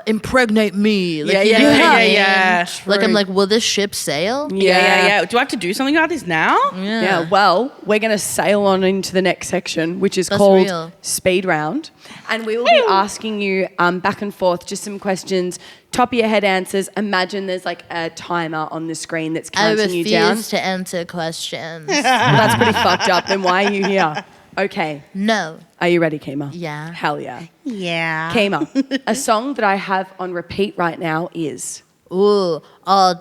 impregnate me. Like, Yeah, you yeah, know what yeah, I mean? yeah. Like, I'm like, will this ship sail? Yeah. Do I have to do something about this now? Yeah, well, we're going to sail on into the next section, which is That's called real. Speed Round. And we will be asking you back and forth just some questions, top of your head answers. Imagine there's like a timer on the screen that's I counting you down. refuse to answer questions. Well, that's pretty fucked up. Then why are you here? Okay. No. Are you ready, Kemah? Yeah. Hell yeah. Yeah. Kemah, a song that I have on repeat right now is... Ooh,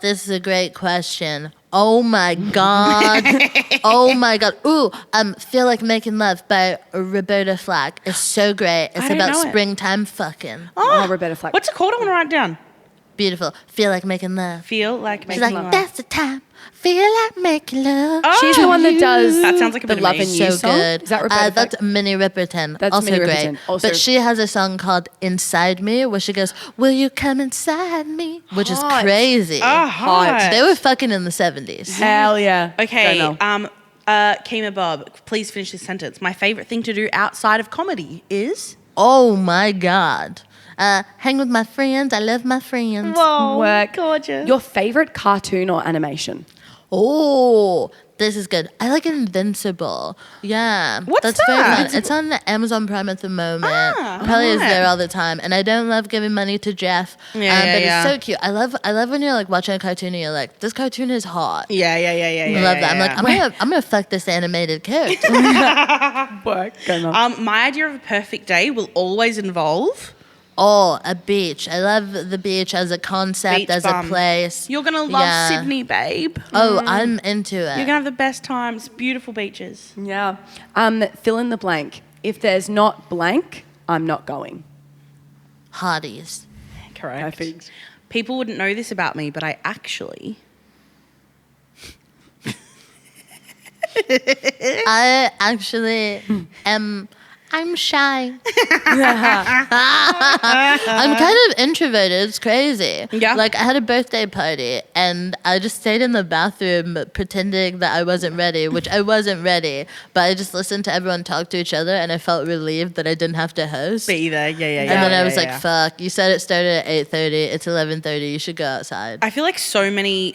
this is a great question. Oh my God. Oh my God. Ooh, Feel Like Making Love by Roberta Flack. It's so great. It's don't about know it. springtime fucking. Oh, Roberta Flack. What's it called? I want to write it down. Beautiful. Feel like making love. Feel like She's making like, love. that's the time. Feel like making love. Oh, She's the one that does That sounds like a the bit of Love me. and You So song. good. Is that Roberta Flack? That's Minnie Riperton. That's also Minnie great. Riperton. Also- But she has a song called Inside Me where she goes, will you come inside me? Which is Hot. crazy. hot. They were fucking in the 70s. Hell yeah. Okay, Go, Mel. Kemah Bob, please finish this sentence. My favorite thing to do outside of comedy is... Oh my God. Hang with my friends. I love my friends. Whoa, Work. gorgeous. Your favorite cartoon or animation? Oh, this is good. I like Invincible. Yeah. What's That's very that? fun. It's on Amazon Prime at the moment. Probably is there all the time. And I don't love giving money to Jeff. But it's so cute. I love when you're like watching a cartoon and you're like, this cartoon is hot. Yeah. I love that. I'm like, I'm gonna fuck this animated character. Work. Go, Mel. My idea of a perfect day will always involve... Oh, a beach. I love the beach as a concept, Beach as bum. a place. You're going to love Yeah. Sydney, babe. Oh, I'm into it. You're going to have the best times. Beautiful beaches. Yeah. Fill in the blank. If there's not blank, I'm not going. Hotties. Correct. Perfect. People wouldn't know this about me, but I actually... I actually am. I'm shy. I'm kind of introverted. It's crazy. Yeah. Like I had a birthday party and I just stayed in the bathroom pretending that I wasn't ready, which I wasn't ready. But I just listened to everyone talk to each other and I felt relieved that I didn't have to host. Be there. Yeah. And then I was like, "Fuck! You said it started at 8:30. It's 11:30. You should go outside." I feel like so many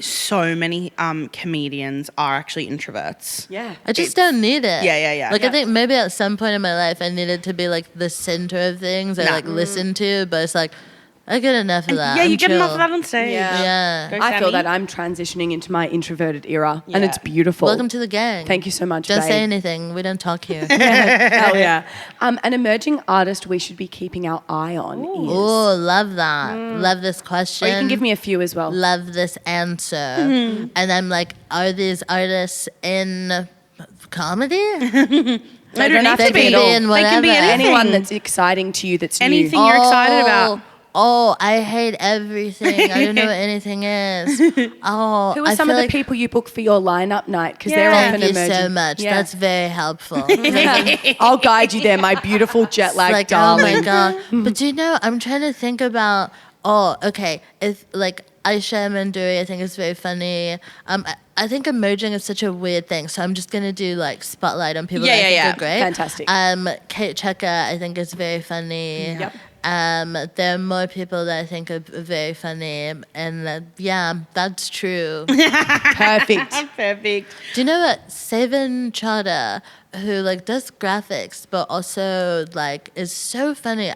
comedians are actually introverts. Yeah. I just don't need it. Yeah. Like I think maybe at some point in my life I needed to be like the center of things I No. like listen to, but it's like I get enough of that. Yeah, I'm you get enough chill. of that on stage. Yeah. Go, I feel Sammy. that I'm transitioning into my introverted era, and Yeah. it's beautiful. Welcome to the gang. Thank you so much, Don't babe. say anything. We don't talk here. Hell yeah. An emerging artist we should be keeping our eye on is... Oh, love that. Love this question. Or you can give me a few as well. Love this answer. And I'm like, are these artists in comedy? They don't have They to be can at all. be in They can be whatever. anything. Anyone that's exciting to you that's Anything new. you're excited about. Oh, I hate everything. I don't know what anything is. Oh, Who I are some feel of the like, people you book for your lineup night? Because they're Yeah. often Thank you emerging. so much. Yeah. That's very helpful. I'll guide you there, my beautiful jet lag like, darling. oh my god. But do you know, I'm trying to think about. Oh, okay. If like Aisha Manduri, I think is very funny. I think emerging is such a weird thing, so I'm just gonna do like spotlight on people Yeah, that I think yeah. are great. Fantastic. Kate Cheka, I think is very funny. Yep. There are more people that I think are very funny, and yeah, that's true. Perfect. Perfect. Do you know what Savan Chada, who like does graphics but also like is so funny?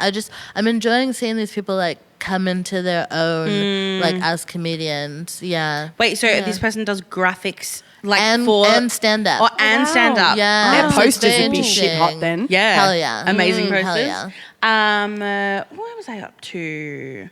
I'm enjoying seeing these people like come into their own like as comedians. Yeah. Wait, so this person does graphics like And for... stand up. Oh, and stand up. Yeah. Their so it's posters very would be shit interesting. hot then. Yeah. Hell yeah. Amazing Hell posters. yeah. What was I up to?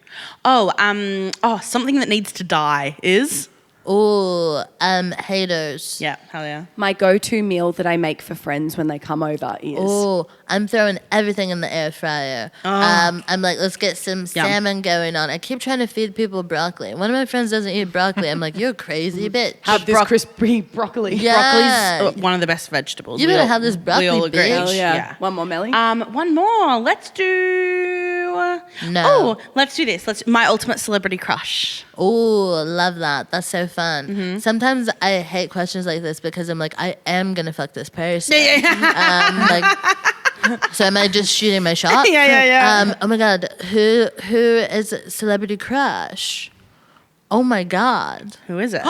Something that needs to die is... Ooh, haters. Yeah, hell yeah. My go-to meal that I make for friends when they come over is... Oh, I'm throwing everything in the air fryer. I'm like, let's get some salmon going on. I keep trying to feed people broccoli. One of my friends doesn't eat broccoli. I'm like, you're a crazy bitch. Have this crispy broccoli. Yeah. Broccoli's one of the best vegetables. You We better all- have this broccoli, We all agree. bitch. Hell yeah. Yeah. One more, Melly. One more. Let's do... No. Oh, let's do this. My ultimate celebrity crush. Oh, love that. That's so fun. Mm-hmm. Sometimes I hate questions like this because I'm like, I am gonna fuck this person. Like, So am I just shooting my shot? Yeah. Oh my God, who is celebrity crush? Oh my God. Who is it?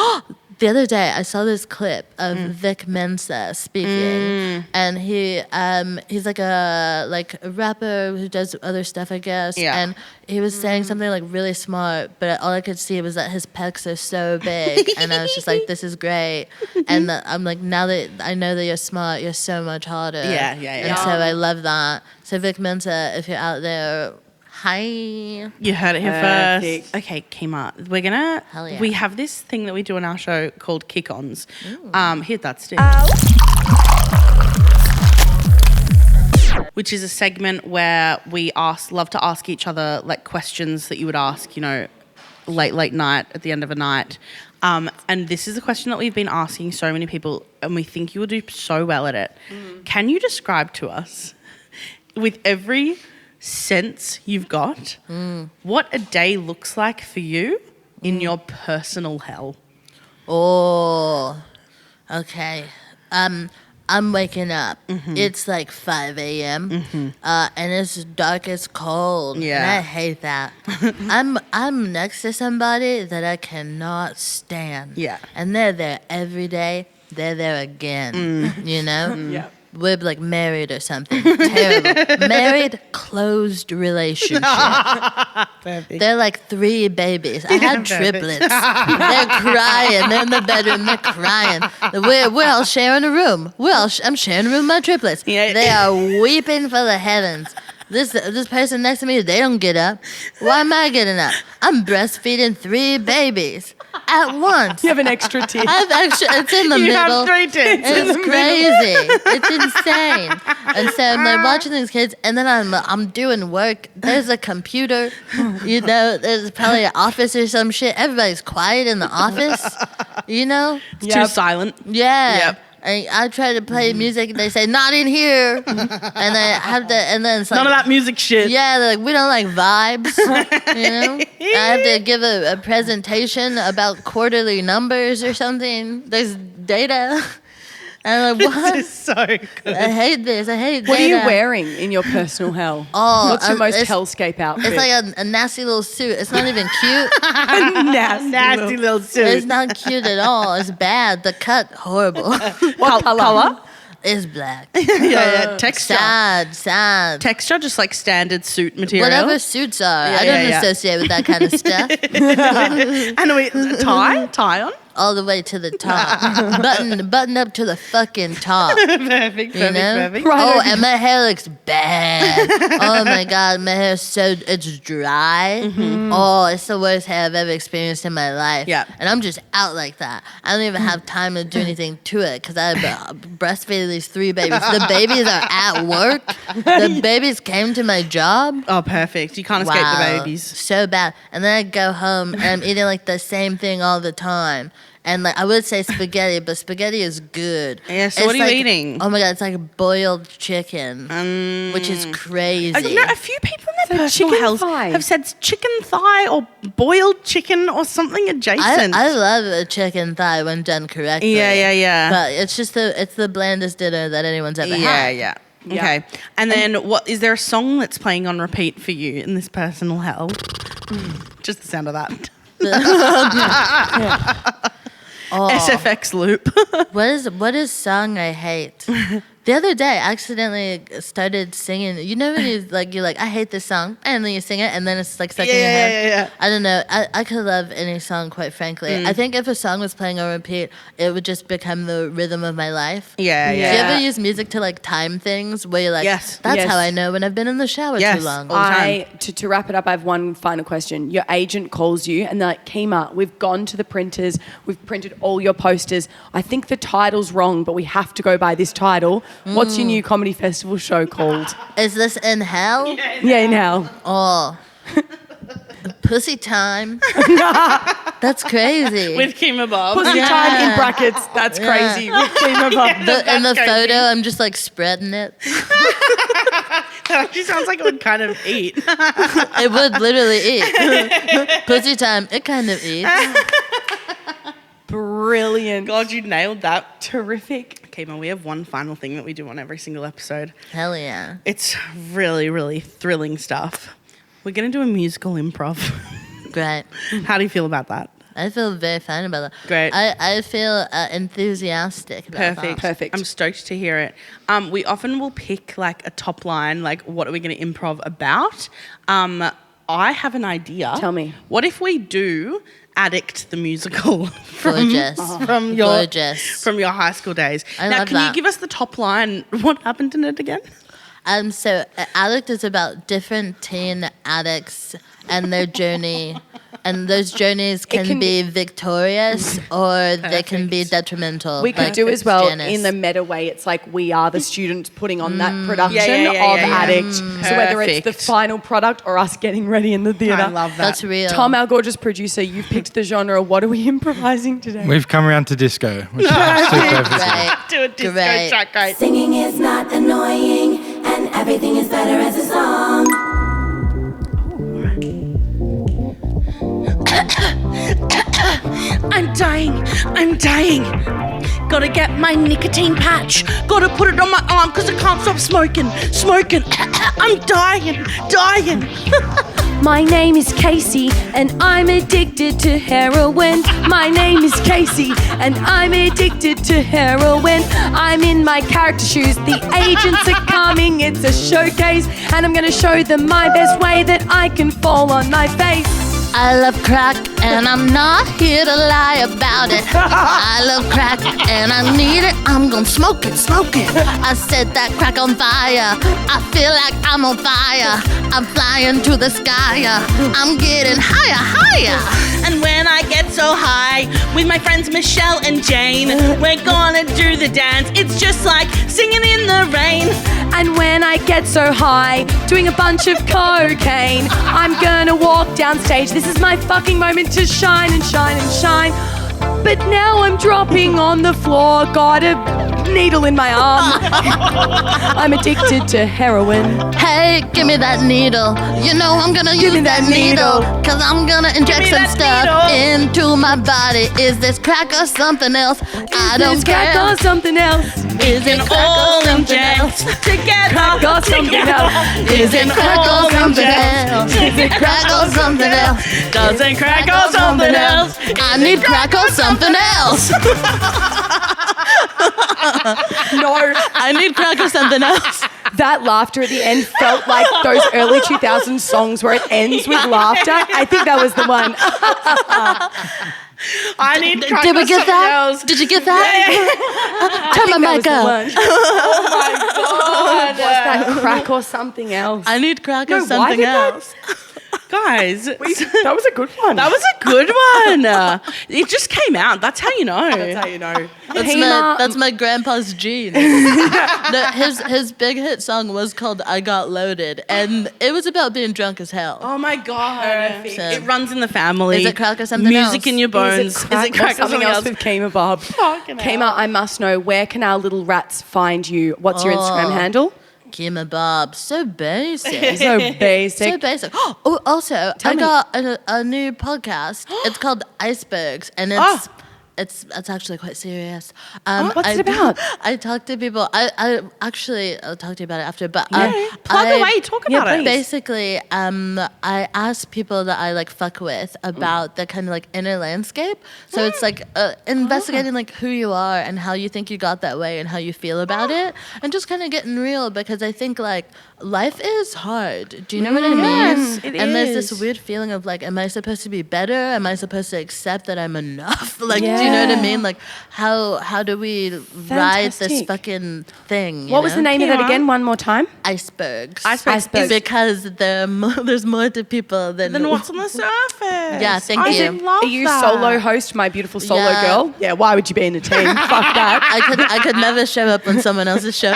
The other day, I saw this clip of Vic Mensa speaking, and he's like a rapper who does other stuff, I guess. Yeah. And he was saying something like really smart, but all I could see was that his pecs are so big, and I was just like, "This is great." And I'm like, now that I know that you're smart, you're so much harder. Yeah. And so I love that. So Vic Mensa, if you're out there. Hi. You heard it here Perfect. first. Okay, Kemah, Hell yeah. we have this thing that we do on our show called kick-ons. Hit that stick. Which is a segment where we love to ask each other like questions that you would ask, late night at the end of a night. And this is a question that we've been asking so many people, and we think you will do so well at it. Can you describe to us, with every sense you've got, what a day looks like for you in your personal hell? Oh, okay. I'm waking up. It's like 5 a.m. And it's dark, it's cold. Yeah. And I hate that. I'm next to somebody that I cannot stand. Yeah. And they're there every day. They're there again. You know? Yeah. We're like married or something. Terrible. Married, closed relationship. Perfect. They're like 3 babies. I had perfect. triplets. They're crying. They're in the bedroom. They're crying. We're all sharing a room. I'm sharing a room with my triplets. Yeah. They are weeping for the heavens. This person next to me, they don't get up. Why am I getting up? I'm breastfeeding 3 babies at once. You have an extra tit. It's in the You middle. have 3 tits. It's crazy. It's insane. And so I'm like watching these kids, and then I'm doing work. There's a computer, there's probably an office or some shit. Everybody's quiet in the office, It's too silent. Yeah. Yep. I try to play music, and they say not in here, and I have to, and then it's like None of that music shit. yeah, they're like, we don't like vibes, I have to give a presentation about quarterly numbers or something. There's data. And I'm like, what? This is so good. I hate this. I hate What are you data. wearing in your personal hell? Oh, What's your most it's- hellscape outfit? It's like a nasty little suit. It's not even cute. Nasty little suit. It's not cute at all. It's bad. The cut, horrible. what color? It's black. yeah. Texture. Sad. Texture, just like standard suit material. Whatever suits are. I don't yeah. associate with that kind of stuff. And wait, tie on? All the way to the top. Button up to the fucking top. Perfect. You know? Perfect. Oh, and my hair looks bad. Oh my God, my hair it's dry. Oh, it's the worst hair I've ever experienced in my life. Yeah. And I'm just out like that. I don't even have time to do anything to it because I breastfeeded these 3 babies. The babies are at work. The babies came to my job. Oh, perfect. You can't escape the babies. So bad. And then I go home and I'm eating like the same thing all the time. And like I would say spaghetti, but spaghetti is good. Yeah, so It's what are you like- eating? Oh my God, it's like boiled chicken, which is crazy. A few people in their So personal chicken health thigh. have said chicken thigh or boiled chicken or something adjacent. I love a chicken thigh when done correctly. Yeah. But it's just it's the blandest dinner that anyone's ever had. Yeah. Okay. And then is there a song that's playing on repeat for you in this personal hell? Just the sound of that. Oh, SFX loop. what is song I hate? The other day, I accidentally started singing. You know when you're like, I hate this song, and then you sing it, and then it's like stuck in your head. Yeah. I don't know. I could love any song, quite frankly. I think if a song was playing on repeat, it would just become the rhythm of my life. Yeah. Do you ever use music to like time things where you're like, Yes. that's Yes. how I know when I've been in the shower Yes. too long. All the time. To wrap it up, I have one final question. Your agent calls you and they're like, Kemah, we've gone to the printers, we've printed all your posters. I think the title's wrong, but we have to go by this title. What's your new comedy festival show called? Is this in hell? Yeah, now. Oh. Pussy time. That's crazy. With Kemah Bob. Pussy time in brackets. That's crazy. With Kemah Bob. In the That's photo, crazy. I'm just like spreading it. That actually sounds like it would kind of eat. It would literally eat. Pussy time, it kind of eats. Brilliant. God, you nailed that. Terrific. Kemah, we have one final thing that we do on every single episode. Hell yeah. It's really, really thrilling stuff. We're going to do a musical improv. Great. How do you feel about that? I feel very fine about that. Great. I feel enthusiastic about that. Perfect. I'm stoked to hear it. We often will pick like a top line, like what are we going to improv about? I have an idea. Tell me. What if we do Addict the musical from Gorgeous. from your Gorgeous. from your high school days? I now, love can you that. give us the top line? What happened in it again? So Addict is about different teen addicts and their journey. And those journeys can be victorious or they can be detrimental. We could like do as well Janice. in the meta way. It's like we are the students putting on that production Yeah, of Addict. So whether it's the Perfect. final product or us getting ready in the theatre. I love that. That's real. Tom, our gorgeous producer, you've picked the genre. What are we improvising today? We've come around to disco, which is perfect. Great. Do a disco Great. track, great. Singing is not annoying, and everything is better as a song. I'm dying. Gotta get my nicotine patch. Gotta put it on my arm because I can't stop smoking. I'm dying. My name is Casey, and I'm addicted to heroin. My name is Casey, and I'm addicted to heroin. I'm in my character shoes. The agents are coming. It's a showcase, and I'm gonna show them my best way that I can fall on my face. I love crack and I'm not here to lie about it. I love crack and I need it. I'm gonna smoke it. I set that crack on fire. I feel like I'm on fire. I'm flying to the sky. I'm getting higher. And when I get so high with my friends Michelle and Jane, we're gonna do the dance. It's just like singing in the rain. And when I get so high, doing a bunch of cocaine, I'm gonna walk down stage. This is my fucking moment to shine and shine and shine. But now I'm dropping on the floor, got a needle in my arm. I'm addicted to heroin. Hey, give me that needle. You know I'm gonna use that needle. Cause I'm gonna inject some stuff into my body. Is this crack or something else? I don't Is crack care. or something else? Is it crack or something else? Crack or something else? Is it crack or something else? Is it crack or something else? Doesn't crack or something else. I need crack or something else. No, I need crack or something else. that laughter at the end felt like those early 2000s songs where it ends with laughter. I think that was the one. I need crack Did we or get something that? else. Did you get that? Turn my That was mic the up. one. God. Was that crack or something else? I need crack or why something did that- else. Guys, That was a good one. that was a good one. It just came out. That's how you know. That's how you know. That's my grandpa's gene. His big hit song was called I Got Loaded, and it was about being drunk as hell. Oh my God. So- It runs in the family. Is it crack or something Music else? in your bones. Is it crack or something else with Kemah Bob? Fucking hell. Kemah, I must know, where can our little rats find you? What's your Instagram handle? Kemah Bob, so basic. So basic. So basic. Oh, also, Tell I me. got a new podcast. It's called Icebergs, and it's actually quite serious. What's it about? I talk to people. I'll talk to you about it after. But Plug away. Talk about it. Basically, I ask people that I like fuck with about the kind of like inner landscape. So it's like investigating like who you are and how you think you got that way and how you feel about it, and just kind of getting real, because I think like life is hard. Do you know what I mean? Yes, it and there's this is. weird feeling of like, am I supposed to be better? Am I supposed to accept that I'm enough? Like, do you know what I mean? Like, how do we ride this Fantastic. fucking thing? What was the name of that again? One more time. Icebergs. Icebergs. Because there's more to people than Then what's on the surface? Yeah, thank I you. love Are you that. solo host, my beautiful solo Yeah. girl? Yeah, why would you be in a team? Fuck that. I could never show up on someone else's show.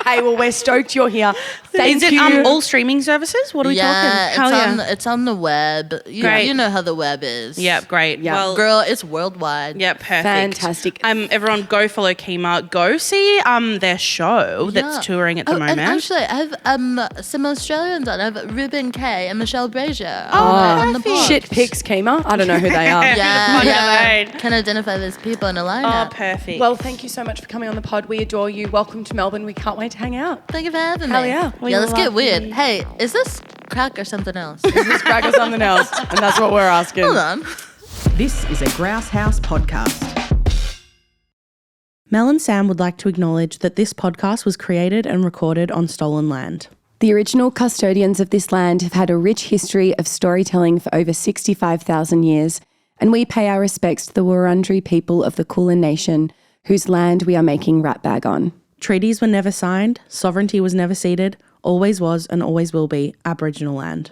Hey, well, we're stoked you're here. Thank Is it you. all streaming services? What are we talking? It's on the web. Great. You know how the web is. Yep, great. Yeah. Well, Girl, it's worldwide. yeah, perfect. Fantastic. Everyone go follow Kemah. Go see their show that's touring at the moment. And actually, I have some Australians on. I have Ruben K and Michelle Brazier Oh, on the pod. Shit pics, Kemah. I don't know who they are. Yeah. Can identify those people in a Oh, lineup. perfect. Well, thank you so much for coming on the pod. We adore you. Welcome to Melbourne. We can't wait to hang out. Thank you for having Hell me. yeah. Yeah, let's get love weird. you. Hey, is this crack or something else? Let's crack or something else. And that's what we're asking. Hold on. This is a Grouse House podcast. Mel and Sam would like to acknowledge that this podcast was created and recorded on stolen land. The original custodians of this land have had a rich history of storytelling for over 65,000 years, and we pay our respects to the Wurundjeri people of the Kulin Nation, whose land we are making Ratbag on. Treaties were never signed, sovereignty was never ceded, always was and always will be Aboriginal land.